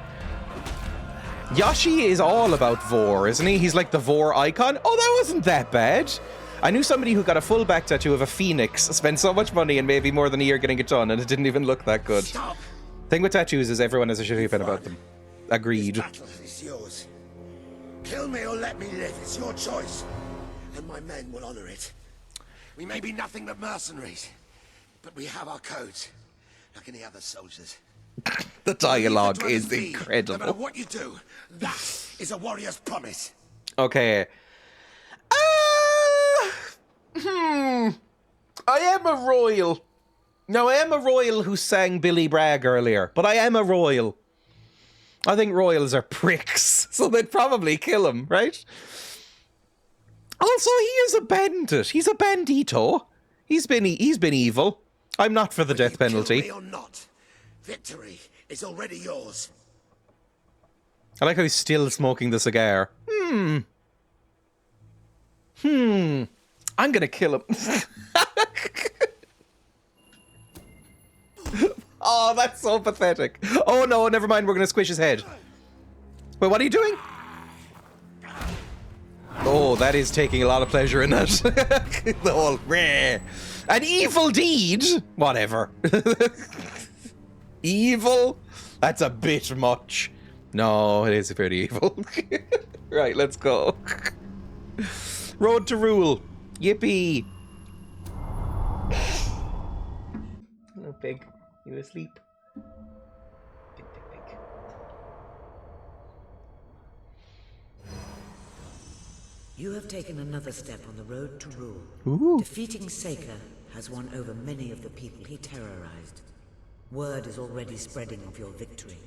Yoshi is all about Vor, isn't he? He's like the Vor icon. Oh, that wasn't that bad. I knew somebody who got a full back tattoo of a phoenix, spent so much money and maybe more than a year getting it done, and it didn't even look that good. Stop. Thing with tattoos is everyone has a shitty opinion about them. Agreed. This battle is yours. Kill me or let me live. It's your choice. And my men will honor it. We may be nothing but mercenaries, but we have our codes, like any other soldiers. The dialogue is No matter incredible. what you do, that is a warrior's promise. Okay. I am a royal. Now, I am a royal who sang Billy Bragg earlier, but I am a royal. I think royals are pricks, so they'd probably kill him, right? Also, he is a bandit. He's a bandito. He's been evil. I'm not for the death penalty. Kill me or not, victory is already yours. I like how he's still smoking the cigar. I'm gonna kill him. Oh, that's so pathetic. Oh no, never mind, we're gonna squish his head. Wait, what are you doing? Oh, that is taking a lot of pleasure in that. The whole rare. An evil deed? Whatever. Evil? That's a bit much. No, it is pretty evil. Right, let's go. Road to rule. Yippee. Hello, pig. You asleep? Pig, pig, pig. You have taken another step on the road to rule. Ooh. Defeating Saker has won over many of the people he terrorized. Word is already spreading of your victory.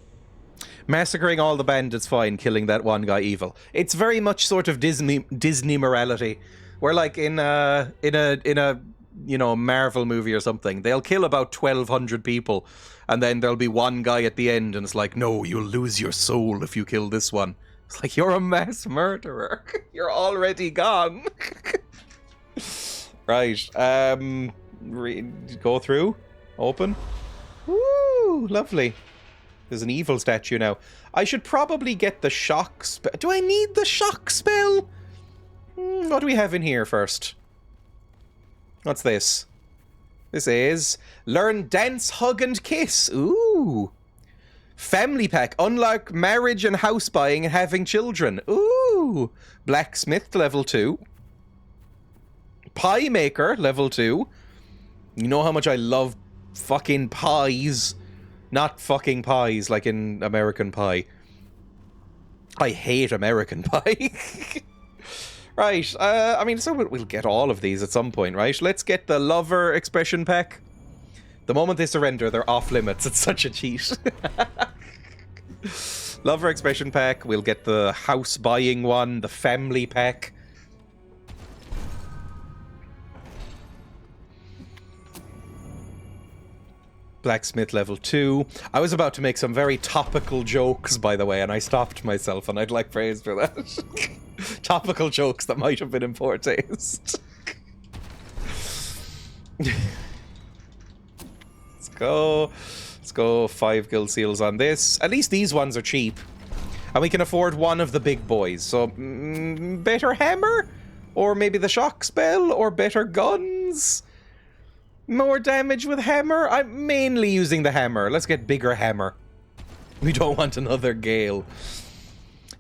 Massacring all the bandits fine, killing that one guy evil. It's very much sort of Disney morality. Where like in a you know, Marvel movie or something, they'll kill about 1,200 people, and then there'll be one guy at the end, and it's like, no, you'll lose your soul if you kill this one. It's like, you're a mass murderer. You're already gone. Right. Go through. Open. Woo! Lovely. There's an evil statue now. I should probably get the shock spell. Do I need the shock spell? What do we have in here first? What's this? This is learn dance, hug, and kiss. Ooh. Family pack. Unlock marriage and house buying and having children. Ooh. Blacksmith level 2. Pie maker level 2. You know how much I love fucking pies. Not fucking pies like in American Pie. I hate American Pie. Right, I mean, so we'll get all of these at some point, right? Let's get the lover expression pack. The moment they surrender, they're off limits. It's such a cheat. Lover expression pack. We'll get the house buying one, the family pack. Blacksmith level 2. I was about to make some very topical jokes, by the way, and I stopped myself, and I'd like praise for that. Topical jokes that might have been in poor taste. Let's go. Let's go 5 guild seals on this. At least these ones are cheap. And we can afford one of the big boys. So, better hammer? Or maybe the shock spell? Or better guns? More damage with hammer? I'm mainly using the hammer. Let's get bigger hammer. We don't want another Gale.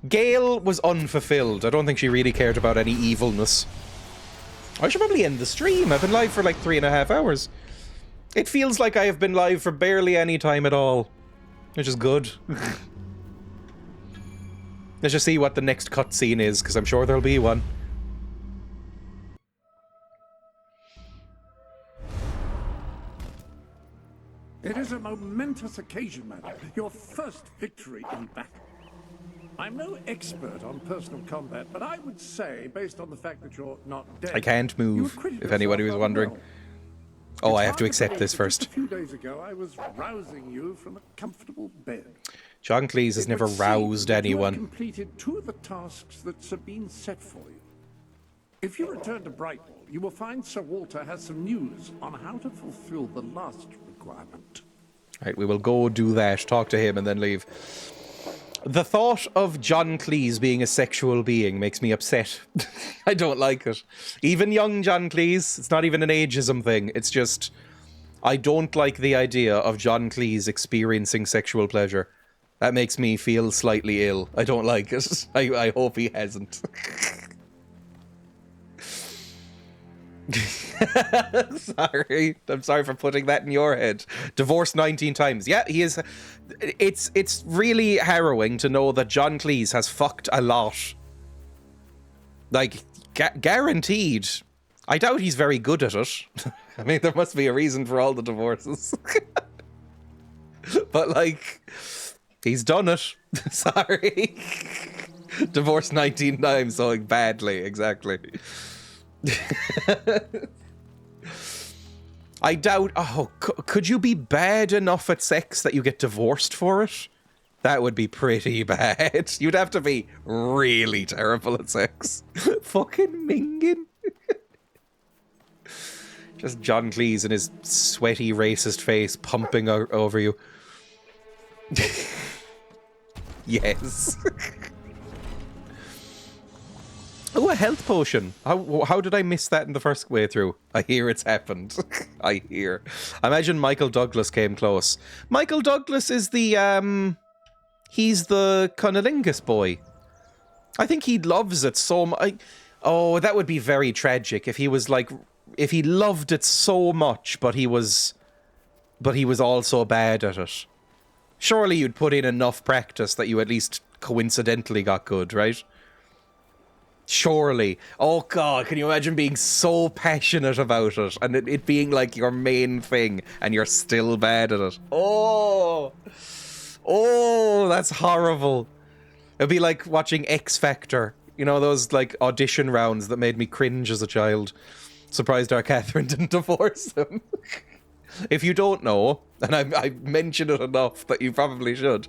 Gale was unfulfilled. I don't think she really cared about any evilness. I should probably end the stream. I've been live for like 3.5 hours. It feels like I have been live for barely any time at all. Which is good. Let's just see what the next cutscene is, because I'm sure there'll be one. It is a momentous occasion, madam. Your first victory in battle. I'm no expert on personal combat, but I would say, based on the fact that you're not dead... I can't move, if anybody was wondering. Well. Oh, I have to accept this first. Just a few days ago, I was rousing you from a comfortable bed. John Cleese has never roused anyone. You have completed 2 of the tasks that Sabine set for you. If you return to Brightwall, you will find Sir Walter has some news on how to fulfill the last requirement. Right, we will go do that, talk to him, and then leave. The thought of John Cleese being a sexual being makes me upset. I don't like it. Even young John Cleese, it's not even an ageism thing. It's just, I don't like the idea of John Cleese experiencing sexual pleasure. That makes me feel slightly ill. I don't like it. I hope he hasn't. Sorry. I'm sorry for putting that in your head. Divorced 19 times. Yeah, he is. It's really harrowing to know that John Cleese has fucked a lot. Like, guaranteed. I doubt he's very good at it. I mean, there must be a reason for all the divorces. But, like, he's done it. Sorry. Divorced 19 times, so badly, exactly. I doubt... Oh, could you be bad enough at sex that you get divorced for it? That would be pretty bad. You'd have to be really terrible at sex. Fucking minging. Just John Cleese and his sweaty racist face pumping over you. Yes. Oh, a health potion. How did I miss that in the first way through? I hear it's happened. I hear. I imagine Michael Douglas came close. Michael Douglas is the, he's the cunnilingus boy. I think he loves it so much. Oh, that would be very tragic if he was like, if he loved it so much, but he was also bad at it. Surely you'd put in enough practice that you at least coincidentally got good, right? Surely. Oh god, can you imagine being so passionate about it and it being like your main thing and you're still bad at it? Oh, that's horrible. It'd be like watching X Factor. You know, those like audition rounds that made me cringe as a child. Surprised our Catherine didn't divorce him. If you don't know, and I mentioned it enough that you probably should,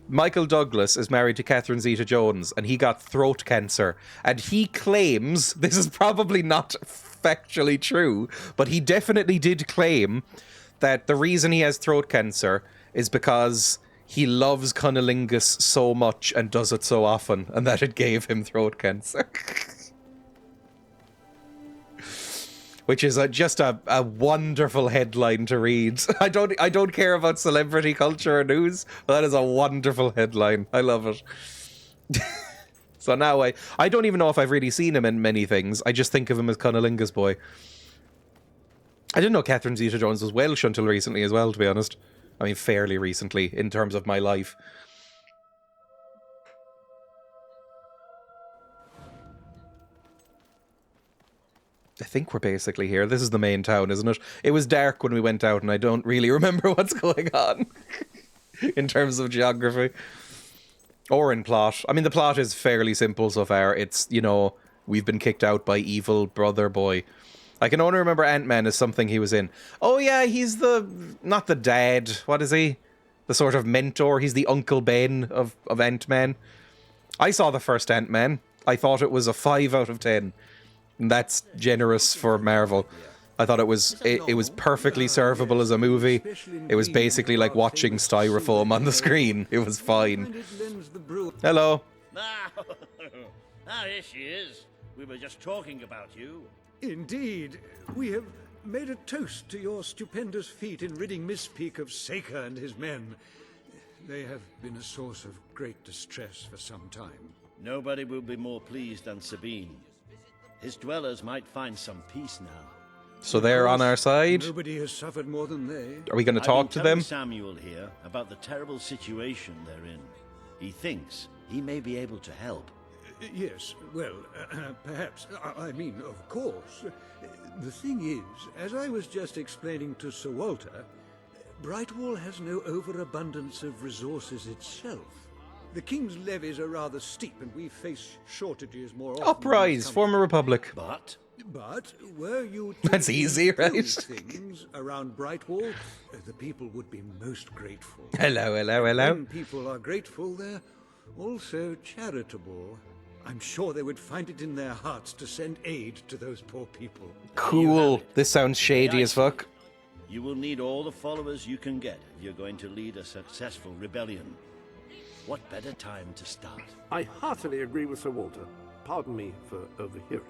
Michael Douglas is married to Catherine Zeta-Jones, and he got throat cancer. And he claims, this is probably not factually true, but he definitely did claim that the reason he has throat cancer is because he loves cunnilingus so much and does it so often, and that it gave him throat cancer. Which is just a wonderful headline to read. I don't care about celebrity culture or news, but that is a wonderful headline. I love it. So now I don't even know if I've really seen him in many things. I just think of him as Cunnilingus Boy. I didn't know Catherine Zeta-Jones was Welsh until recently as well, to be honest. I mean, fairly recently, in terms of my life. I think we're basically here. This is the main town, isn't it? It was dark when we went out, and I don't really remember what's going on in terms of geography. Or in plot. I mean, the plot is fairly simple so far. It's, you know, we've been kicked out by evil brother boy. I can only remember Ant-Man as something he was in. Oh yeah, he's not the dad. What is he? The sort of mentor. He's the Uncle Ben of Ant-Man. I saw the first Ant-Man. I thought it was a 5 out of 10. And that's generous for Marvel. I thought it was perfectly servable as a movie. It was basically like watching styrofoam on the screen. It was fine. Hello. Here she is. We were just talking about you. Indeed. We have made a toast to your stupendous feat in ridding Misspeak of Saker and his men. They have been a source of great distress for some time. Nobody will be more pleased than Sabine. His dwellers might find some peace now. So they're on our side? Nobody has suffered more than they. Are we going to talk to them? Samuel here about the terrible situation they're in. He thinks He may be able to help. Yes, well, perhaps. I mean, of course. The thing is, as I was just explaining to Sir Walter, Brightwall has no overabundance of resources itself. The King's levies are rather steep, and we face shortages more often. Uprise, former republic. But were you to That's easy, right? things around Brightwall, the people would be most grateful. Hello. When people are grateful, they're also charitable. I'm sure they would find it in their hearts to send aid to those poor people. Cool. This sounds shady as fuck. You will need all the followers you can get if you're going to lead a successful rebellion. What better time to start? I heartily agree with Sir Walter. Pardon me for overhearing.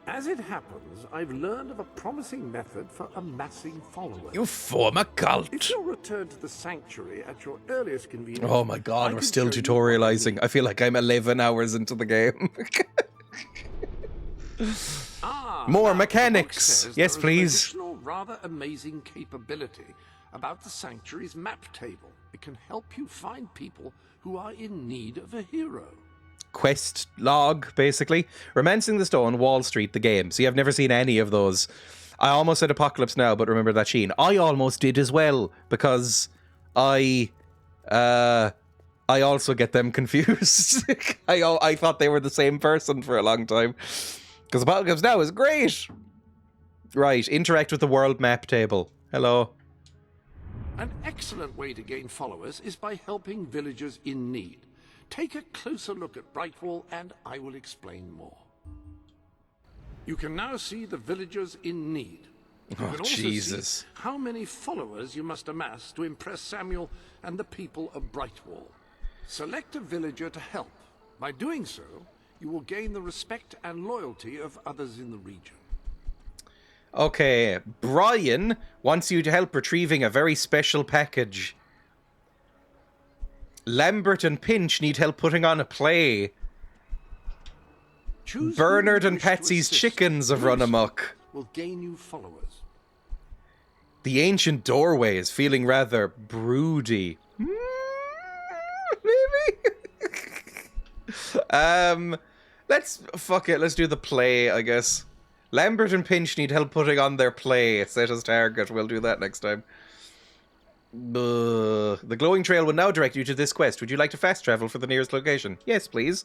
As it happens, I've learned of a promising method for amassing followers. You form a cult. If you'll return to the sanctuary at your earliest convenience... Oh my god, we're still tutorializing. I feel like I'm 11 hours into the game. More mechanics. Yes, please. Additional, rather amazing capability about the sanctuary's map table. It can help you find people who are in need of a hero. Quest log, basically. Romancing the Stone, Wall Street, the game. See, I've never seen any of those. I almost said Apocalypse Now, but remember that Sheen. I almost did as well, because I also get them confused. I thought they were the same person for a long time. Because Apocalypse Now is great. Right, interact with the world map table. Hello. An excellent way to gain followers is by helping villagers in need. Take a closer look at Brightwall and I will explain more. You can now see the villagers in need. You can also Jesus. see how many followers you must amass to impress Samuel and the people of Brightwall. Select a villager to help. By doing so, you will gain the respect and loyalty of others in the region. Okay, Brian wants you to help retrieving a very special package. Lambert and Pinch need help putting on a play. Bernard and Patsy's chickens have run amok. Will gain you followers. The ancient doorway is feeling rather broody. Maybe? Let's do the play, I guess. Lambert and Pinch need help putting on their play. Set as target. We'll do that next time. The glowing trail will now direct you to this quest. Would you like to fast travel for the nearest location? Yes, please.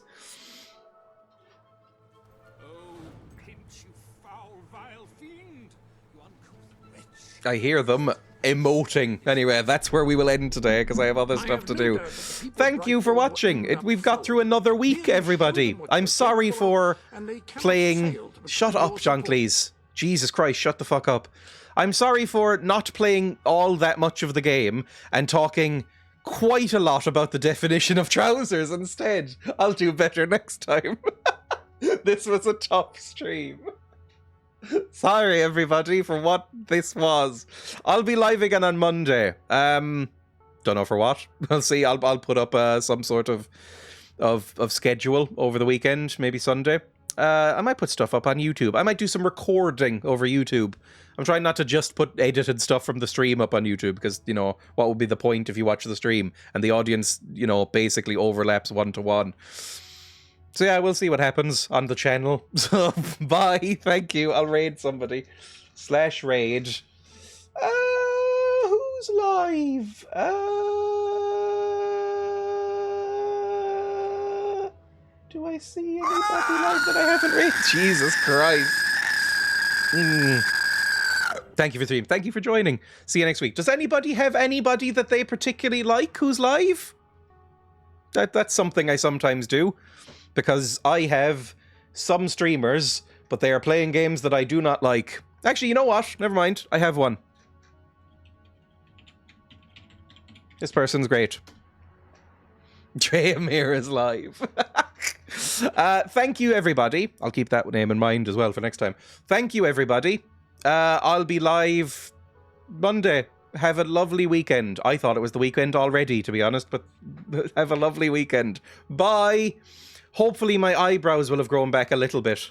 Oh, Pinch, you foul, vile fiend! You uncouth wretch. I hear them emoting. Anyway, that's where we will end today, because I have other stuff to do. Thank you for watching. We've got through another week, everybody. I'm sorry for playing... Shut up, John Cleese. Jesus Christ, shut the fuck up. I'm sorry for not playing all that much of the game and talking quite a lot about the definition of trousers instead. I'll do better next time. This was a tough stream. Sorry, everybody, for what this was. I'll be live again on Monday. Don't know for what. We'll see. I'll put up some sort of schedule over the weekend, maybe Sunday. I might put stuff up on YouTube. I might do some recording over YouTube. I'm trying not to just put edited stuff from the stream up on YouTube, because, you know, what would be the point if you watch the stream and the audience, you know, basically overlaps 1-to-1. So yeah, we'll see what happens on the channel. So, bye. Thank you. I'll raid somebody. /raid. Who's live? Do I see anybody live that I haven't raided? Jesus Christ. Thank you for stream. Thank you for joining. See you next week. Does anybody have anybody that they particularly like who's live? That's something I sometimes do. Because I have some streamers, but they are playing games that I do not like. Actually, you know what? Never mind. I have one. This person's great. Dreya Mir is live. Thank you, everybody. I'll keep that name in mind as well for next time. Thank you, everybody. I'll be live Monday. Have a lovely weekend. I thought it was the weekend already, to be honest, but have a lovely weekend. Bye. Hopefully my eyebrows will have grown back a little bit.